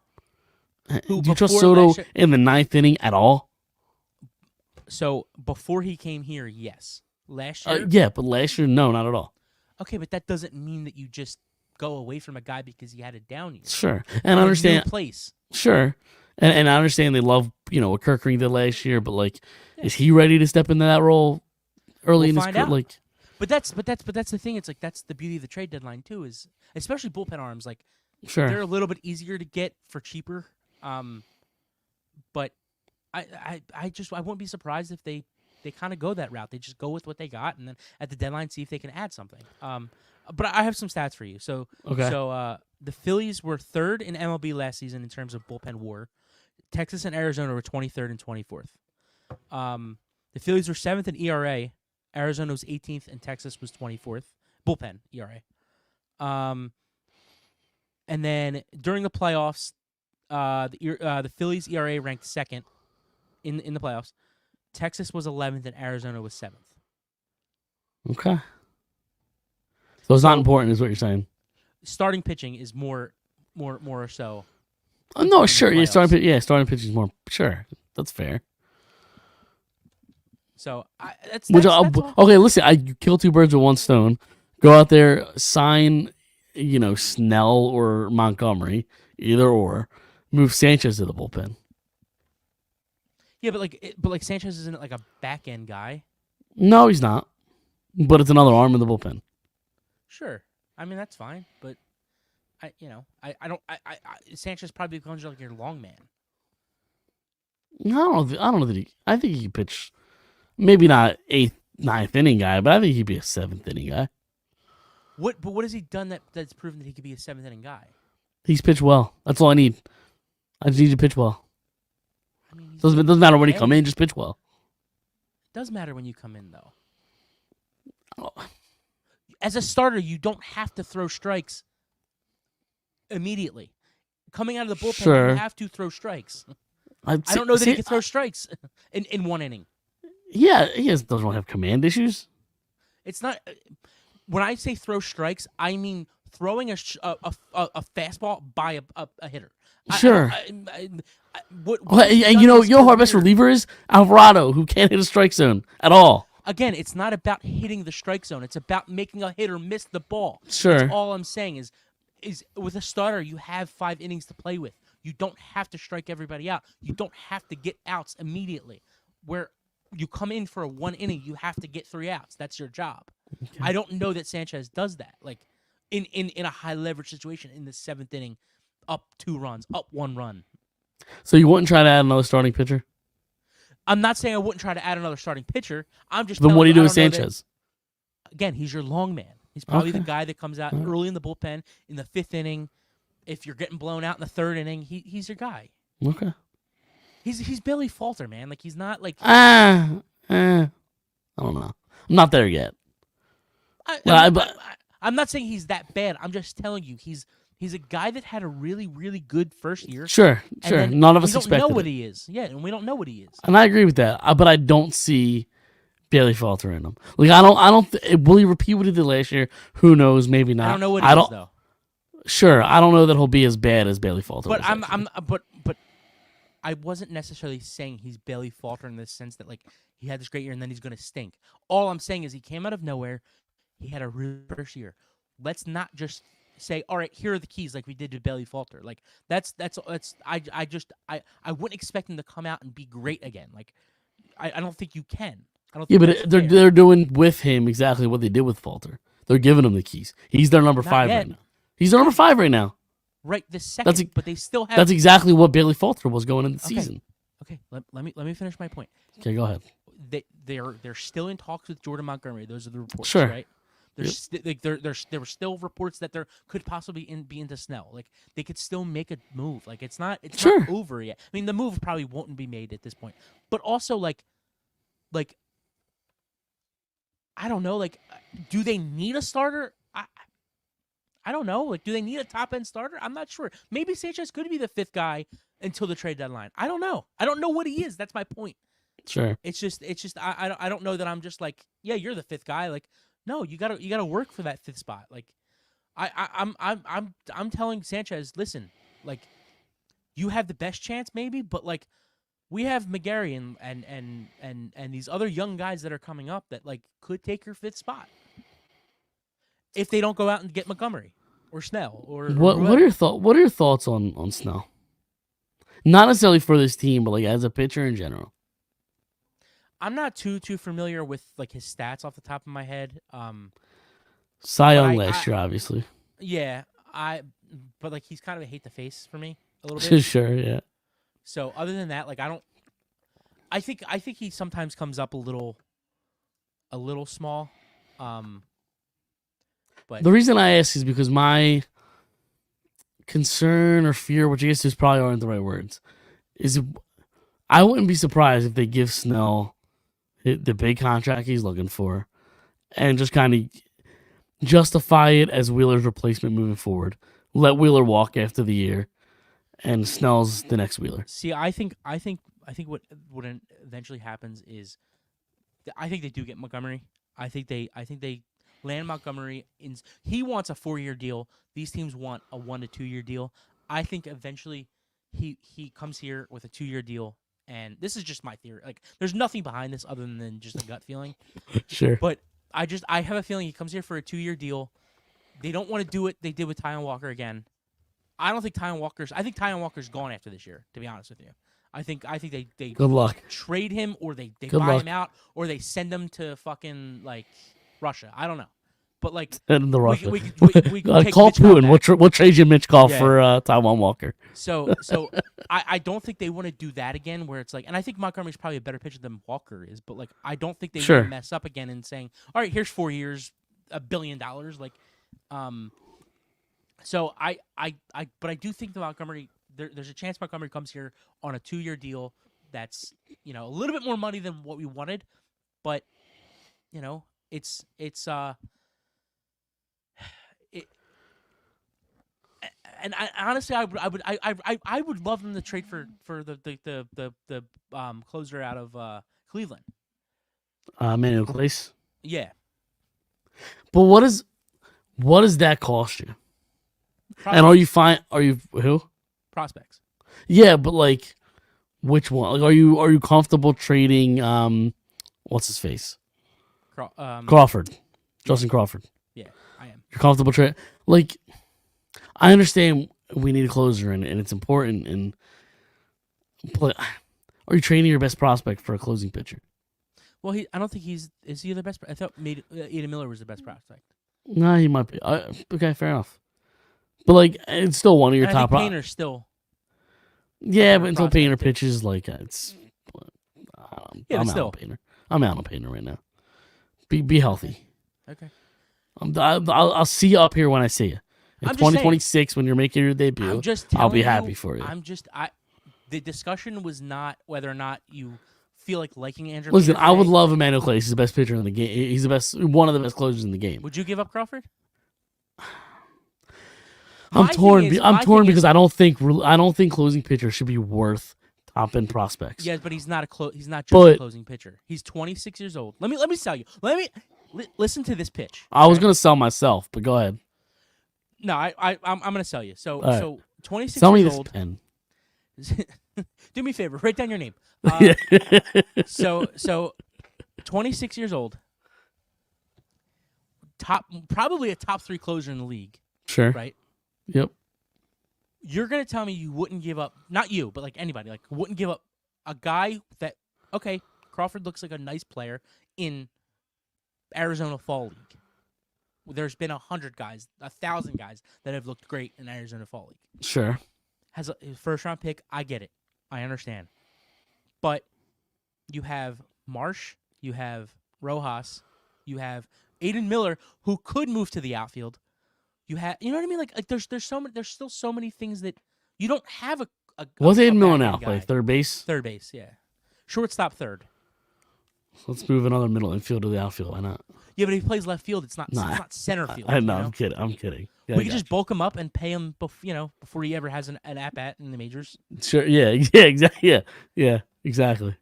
Do you trust Soto in the 9th inning at all? So before he came here, yes. Last year, Yeah, but last year, no, not at all. okay, but that doesn't mean that you just go away from a guy because he had a down year. Sure, and I understand. Place. Sure, and I understand they love what Kirkering did last year, but is he ready to step into that role early in his career? But that's the thing. It's that's the beauty of the trade deadline too. Is especially bullpen arms. Sure, they're a little bit easier to get for cheaper. But I wouldn't be surprised if they kind of go that route. They just go with what they got, and then at the deadline see if they can add something. But I have some stats for you. So the Phillies were 3rd in MLB last season in terms of bullpen WAR. Texas and Arizona were 23rd and 24th. The Phillies were 7th in ERA. Arizona was 18th, and Texas was 24th. Bullpen ERA. And then during the playoffs, the Phillies ERA ranked 2nd in the playoffs. Texas was 11th, and Arizona was 7th. Okay. So it's not important, is what you're saying. Starting pitching is more or so. No, sure. Yeah, starting pitching is more. Sure, that's fair. So that's okay. Listen, I kill 2 birds with 1 stone. Go out there, sign, Snell or Montgomery, either or. Move Sanchez to the bullpen. Yeah, but Sanchez isn't a back end guy. No, he's not. But it's another arm in the bullpen. Sure, I mean that's fine, but Sanchez probably becomes your long man. I don't know that I think he could pitch. Maybe not 8th, 9th inning guy, but I think he'd be a 7th inning guy. What has he done that's proven that he could be a 7th inning guy? He's pitched well. That's all I need. I just need to pitch well. I mean, doesn't matter when you come in, just pitch well. It does matter when you come in, though. Oh. As a starter, you don't have to throw strikes immediately. Coming out of the bullpen, Sure. you have to throw strikes. I don't know that he can throw strikes in 1 inning. Yeah, he doesn't have command issues. It's not. When I say throw strikes, I mean throwing a fastball by a hitter. Sure. And you know who our best reliever is? Alvarado, who can't hit a strike zone at all. Again, it's not about hitting the strike zone. It's about making a hitter miss the ball. Sure. That's all I'm saying is with a starter, you have 5 innings to play with. You don't have to strike everybody out. You don't have to get outs immediately. Where you come in for a 1 inning, you have to get 3 outs. That's your job. Okay. I don't know that Sanchez does that. Like in a high leverage situation in the 7th inning, up 2 runs, up 1 run. So you wouldn't try to add another starting pitcher? I'm not saying I wouldn't try to add another starting pitcher. I'm just Then telling what do you do I with don't know that- Sanchez? Again, he's your long man. He's probably the Okay. guy that comes out early in the bullpen in the 5th inning. If you're getting blown out in the 3rd inning, he's your guy. Okay. He's Billy Falter, man. Like he's not like I don't know. I'm not there yet. I'm not saying he's that bad. I'm just telling you he's a guy that had a really, really good first year. Sure. and then None of us we don't expected know what it. he is. Yeah, and we don't know what he is. And I agree with that. But I don't see Bailey Falter in him. Like I don't. Will he repeat what he did last year? Who knows? Maybe not. I don't know what he is though. Sure, I don't know that he'll be as bad as Bailey Falter. But was, but I wasn't necessarily saying he's Bailey Falter in the sense that like he had this great year and then he's going to stink. All I'm saying is he came out of nowhere. He had a really first year. Let's not just say, all right, here are the keys like we did to Bailey Falter. Like that's I wouldn't expect him to come out and be great again. Like I don't think you can. I don't Yeah, think but that's fair. they're doing with him exactly what they did with Falter. They're giving him the keys. He's their number Not 5 yet. right now. He's their number 5 right now. Right this second, but they still have. That's exactly what Bailey Falter was going into the Okay. season. Okay, let me finish my point. Okay, go ahead. They're still in talks with Jordan Montgomery. Those are the reports, Sure. right? There's there were still reports that there could possibly be into Snell. Like they could still make a move. Like it's not Sure. not over yet. I mean, the move probably won't be made at this point. But also like I don't know. Like, do they need a starter? I don't know. Like, do they need a top end starter? I'm not sure. Maybe Sanchez could be the 5th guy until the trade deadline. I don't know. I don't know what he is. That's my point. Sure. It's just I don't know that I'm just like, yeah, you're the 5th guy. Like, no, you gotta work for that 5th spot. Like, I'm telling Sanchez, listen, like, you have the best chance maybe, but like, we have McGarry and these other young guys that are coming up that like could take your 5th spot if they don't go out and get Montgomery or Snell or What are your thoughts? What are your thoughts on Snell? Not necessarily for this team, but like as a pitcher in general. I'm not too familiar with like his stats off the top of my head. Cy Young last year, obviously. Yeah, but like he's kind of a hate to face for me a little bit. Sure, yeah. So other than that, like I think he sometimes comes up a little small. But The reason I ask is because my concern or fear, which I guess is probably aren't the right words, is I wouldn't be surprised if they give Snell the big contract he's looking for and just kind of justify it as Wheeler's replacement moving forward. Let Wheeler walk after the year, and Snell's the next Wheeler. See, I think what eventually happens is I think they do get Montgomery. I think they land Montgomery he wants a 4-year deal. These teams want a 1 to 2 year deal. I think eventually he comes here with a 2-year deal, and this is just my theory. Like there's nothing behind this other than just a gut feeling. Sure. But I have a feeling he comes here for a 2-year deal. They don't want to do what they did with Tyon Walker again. I think Tyon Walker's gone after this year, to be honest with you. I think they Good luck. trade him or they Good buy luck. him out or they send him to fucking like Russia. I don't know. But like And the Russia. we take Call Mitch Putin. back. We'll trade you Mitch Call Yeah. for Taiwan Walker. So I don't think they want to do that again where it's like, and I think Montgomery's probably a better pitcher than Walker is, but like I don't think they Sure. want to mess up again and saying, all right, here's 4 years, $1 billion. Like, so but I do think that Montgomery, there's a chance Montgomery comes here on a 2-year deal that's, a little bit more money than what we wanted, but it's and honestly, I would love them to trade for the closer out of Cleveland. Manuel Place. Yeah, But what does that cost you? And are you fine? Are you who? prospects? Yeah, but like, which one? Like, are you comfortable trading? What's his face? Crawford, Justin Crawford. Yeah, I am. You're comfortable trade. Like, I understand we need a closer and it's important. But are you training your best prospect for a closing pitcher? Well, I don't think is he the best? I thought Eden Miller was the best prospect. No, he might be. Okay, fair enough. But like, it's still one of your And top. I think Painter's still. Yeah, but until prospect, Painter too. pitches, like it's. Yeah, I'm but out still. on Painter. I'm out on Painter right now. Be healthy. Okay. I'll see you up here when I see you. In I'm just saying. 2026, when you're making your debut, I'm just I'll be telling happy you, for you. The discussion was not whether or not you feel like liking Andrew. Listen, Painter I would today. love Emmanuel Clay. He's the best pitcher in the game. He's one of the best closers in the game. Would you give up Crawford? I'm My torn. thing is- I'm my torn thing because is- I don't think closing pitchers should be worth top end prospects. Yes, but he's not He's not just But- a closing pitcher. He's 26 years old. Let me sell you. Listen to this pitch. I was okay? gonna sell myself, but go ahead. No, I'm gonna sell you. So All right. so 26 Sell me years this old. pen. Do me a favor. Write down your name. Yeah. So 26 years old. Probably a top 3 closer in the league, Sure. right? Yep. You're gonna tell me you wouldn't give up, not you, but like anybody, like wouldn't give up a guy that, okay, Crawford looks like a nice player in Arizona Fall League. There's been 100 guys, 1,000 guys that have looked great in Arizona Fall League. Sure. Has a first round pick. I get it. I understand. But you have Marsh, you have Rojas, you have Aiden Miller, who could move to the outfield. You know what I mean? Like there's still so many things that you don't have What's Aiden Miller back-end now? guy. Play third base. Third base, yeah. Shortstop third. Let's move another middle infield to the outfield. Why not? Yeah, but if he plays left field, it's not center field. I know. You know? I'm kidding. I'm kidding. Yeah, We I could got just bulk him up and pay him, before he ever has an at bat in the majors. you. Sure. Yeah. Yeah. Exactly. Yeah. Exactly.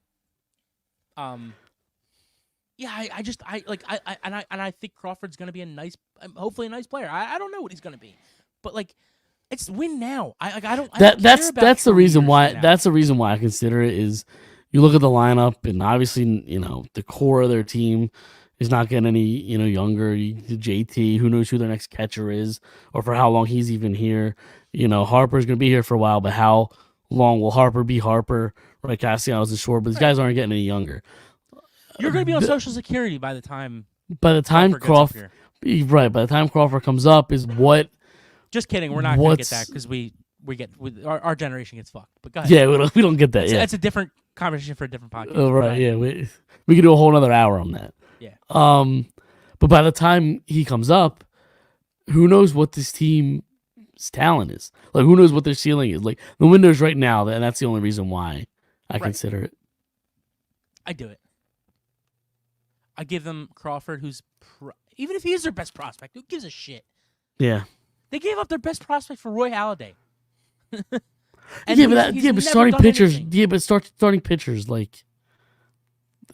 Yeah, I think Crawford's gonna be hopefully a nice player. I don't know what he's gonna be, but like, it's win now. I don't. I don't care about That's the 3 reason years why. from now. That's the reason why I consider it is. You look at the lineup, and obviously, the core of their team is not getting any, younger. JT, who knows who their next catcher is, or for how long he's even here. Harper's going to be here for a while, but how long will Harper be Harper? Right, Castellanos is short, but these guys aren't getting any younger. You're gonna be on Social Security by the time. By the time Crawford gets up By the time Crawford comes up, is what? Just kidding. We're not gonna get that because our generation gets fucked. But go ahead. Yeah, we don't get that. That's a different conversation for a different podcast. Oh, Go right. ahead. Yeah, we could do a whole another hour on that. Yeah. But by the time he comes up, who knows what this team's talent is? Like, who knows what their ceiling is? Like, the window's right now, and that's the only reason why I consider it. I do it. I give them Crawford, who's even if he is their best prospect, who gives a shit? Yeah. They gave up their best prospect for Roy Halladay. But starting pitchers. Anything. Yeah, but starting pitchers, like,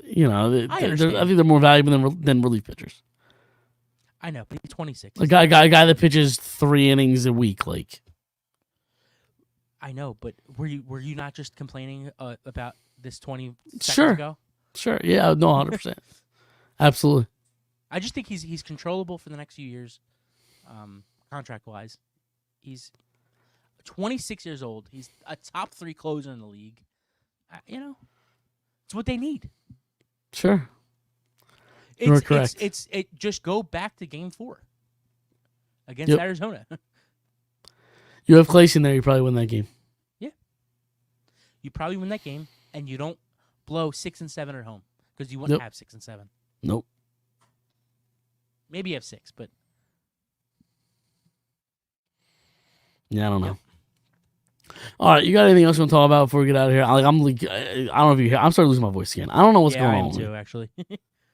I understand. think they're more valuable than relief pitchers. I know, but he's 26. A guy that pitches 3 innings a week, like. I know, but were you not just complaining about this 20 seconds Sure. ago? Sure. Yeah. No. 100%. Absolutely. I just think he's controllable for the next few years, contract wise. He's 26 years old. He's a top 3 closer in the league. It's what they need. Sure. You're correct. It just go back to Game 4 against Arizona. You have Clayson there. You probably win that game. Yeah, you probably win that game, and you don't blow 6 and 7 at home because you wouldn't have 6 and 7. Nope. Maybe you have 6, but yeah, I don't know. All right, you got anything else you want to talk about before we get out of here? I don't know if you hear. I'm starting to lose my voice again. I don't know what's going I on am with me. too, actually.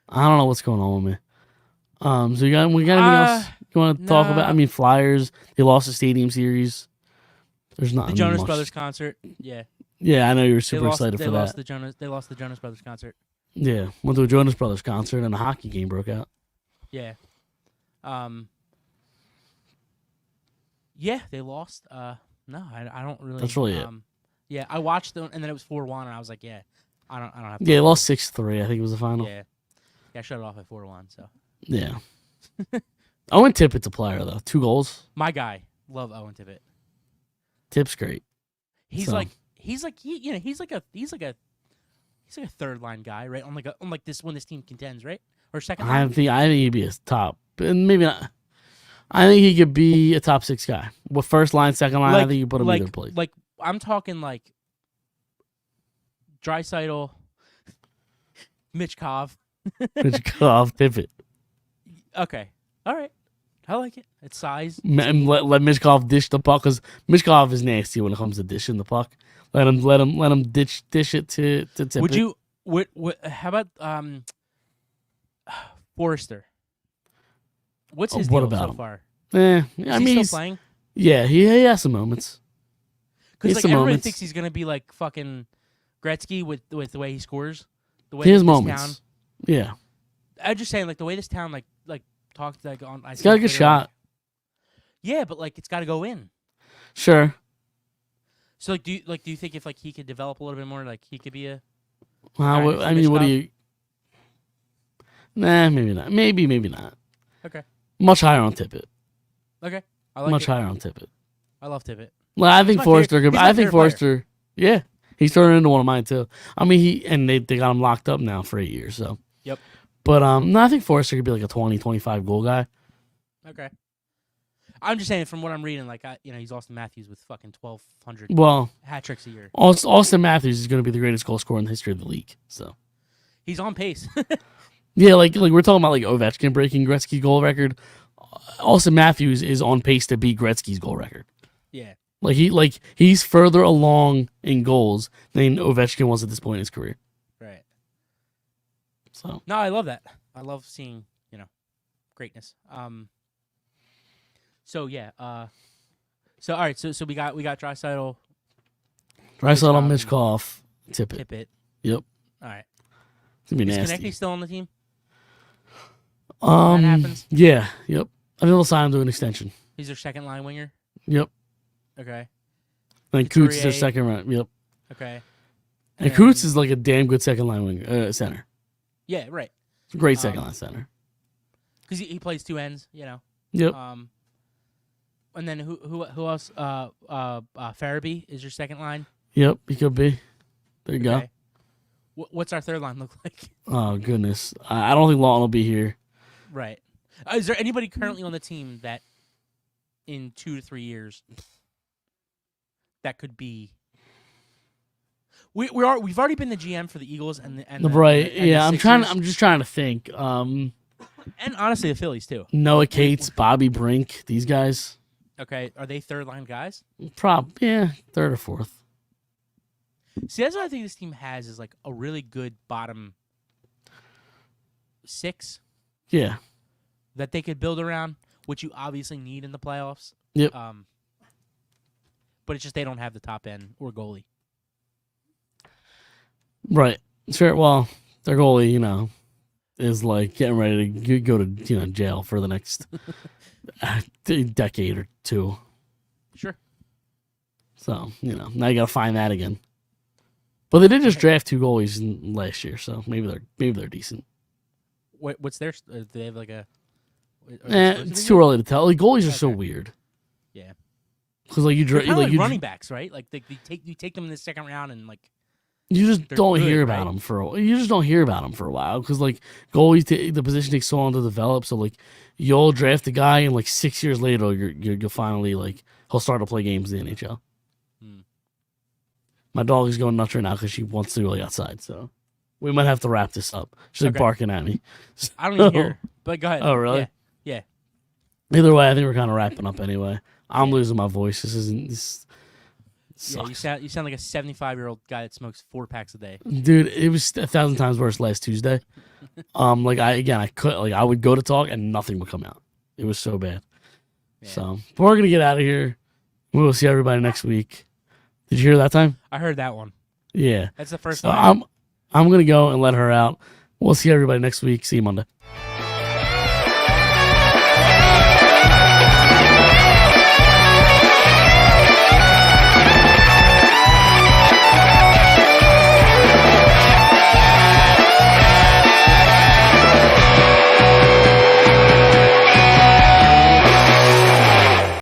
I don't know what's going on with me. So we got anything else you want to talk nah. about? I mean, Flyers. They lost the Stadium Series. There's not The Jonas much. Brothers concert. Yeah. Yeah, I know you were super excited for that. They lost the Jonas Brothers concert. Yeah, went to a Jonas Brothers concert and a hockey game broke out. Yeah. Yeah, they lost. No, I don't really. That's really it. Yeah, I watched them, and then it was 4-1, and I was like, yeah, I don't have. Yeah, they lost 6-3. I think it was the final. Yeah. Yeah, I shut it off at 4-1. So Yeah. Owen Tippett's a player though. 2 goals. my guy, love Owen Tippett. Tip's great. He's So. like he's like a third line guy, right? On like this when this team contends, right? Or second line. I think he'd be a top, and maybe not. I think he could be a top 6 guy. With first line, second line, I think you put him either place. Like I'm talking like Draisaitl, Mitchkov. Mitchkov, Tippett. Okay, all right, I like it. It's size. And let Mitchkov dish the puck because Mitchkov is nasty when it comes to dishing the puck. Let him dish it to Tippett. Would you? How about Forrester? What's his what deal about so him? far? I Is mean, he he's still playing? yeah, he has some moments. Because He has like some everybody moments. thinks he's gonna be like fucking Gretzky with the way he scores. The way He has this moments. Town, Yeah, I'm just saying, like the way this town like talks like on. he's got a good shot. Yeah, but like it's got to go in. Sure. So do you think if like he could develop a little bit more, like he could be a I mean, what do you? Nah, maybe not. Maybe not. okay? Much higher on Tippett. Okay, I like Much it. higher on Tippett. I love Tippett. Well, I think my Forrester. favorite- he's my I think favorite player. Forrester. Yeah, he's turning into one of mine too. I mean, they got him locked up now for 8 years. So. Yep. But no, I think Forrester could be like a 20, 25 goal guy. Okay. I'm just saying from what I'm reading, like he's Austin Matthews with fucking 1,200 Well, hat tricks a year. Austin Matthews is going to be the greatest goal scorer in the history of the league. So. He's on pace. Yeah, like we're talking about like Ovechkin breaking Gretzky's goal record. Austin Matthews is on pace to beat Gretzky's goal record. Yeah. He's further along in goals than Ovechkin was at this point in his career. Right. So No, I love that. I love seeing greatness. So yeah. So all right. So we got Draisaitl, Draisaitl, Mitchkov, Tippett. Tippett. Yep. All right. It's gonna be Is nasty. Konechny still on the team? That happens? Yeah. Yep. I think they'll sign him to an extension. He's their second line winger. Yep. Okay. And Coots is their Couturier. second round. Yep. Okay. And Coots is like a damn good second line wing center. Yeah, right. It's a great second line center. Because he plays two ends, Yep. And then who else? Farabee is your second line. Yep. He could be. There you go. Okay. What's our third line look like? Oh goodness. I don't think Lawton will be here. Right. Is there anybody currently on the team that in 2 to 3 years that could be? We've already been the GM for the Eagles and the Right. and the Yeah. Sixers, I'm just trying to think. and honestly the Phillies too. Noah Cates, Bobby Brink, these guys. Okay, are they third line guys? Yeah, third or fourth. See, that's what I think this team has is like a really good bottom 6 Yeah. that they could build around, which you obviously need in the playoffs. Yep. But it's just they don't have the top end or goalie. Right. Sure. Well, their goalie, is like getting ready to go to jail for the next decade or two. Sure. So now you got to find that again. But they did just draft 2 goalies last year, so maybe they're decent. What's their? Do they have like a? It's too early to tell. Like goalies are so Okay. weird. Yeah. Because like you They're kinda like you running backs, right? Like you take them in the second round and like You just They're don't good, hear about right? them for a while. You just don't hear about them for a while because like goalies, the position takes so long to develop. So like you'll draft a guy and like 6 years later you'll finally like he'll start to play games in the NHL. Hmm. My dog is going nuts right now because she wants to go outside. So we might have to wrap this up. She's like Okay. barking at me. I don't even hear. Her, but go ahead. Oh, really? Yeah. Either way, I think we're kind of wrapping up anyway. I'm losing my voice. This Yeah, sucks. you sound like a 75-year-old guy that smokes 4 packs a day. Dude, it was 1,000 times worse last Tuesday. I would go to talk and nothing would come out. It was so bad. Yeah. So, but we're gonna get out of here. We'll see everybody next week. Did you hear that time? I heard that one. Yeah. That's the first So time. I'm gonna go and let her out. We'll see everybody next week. See you Monday.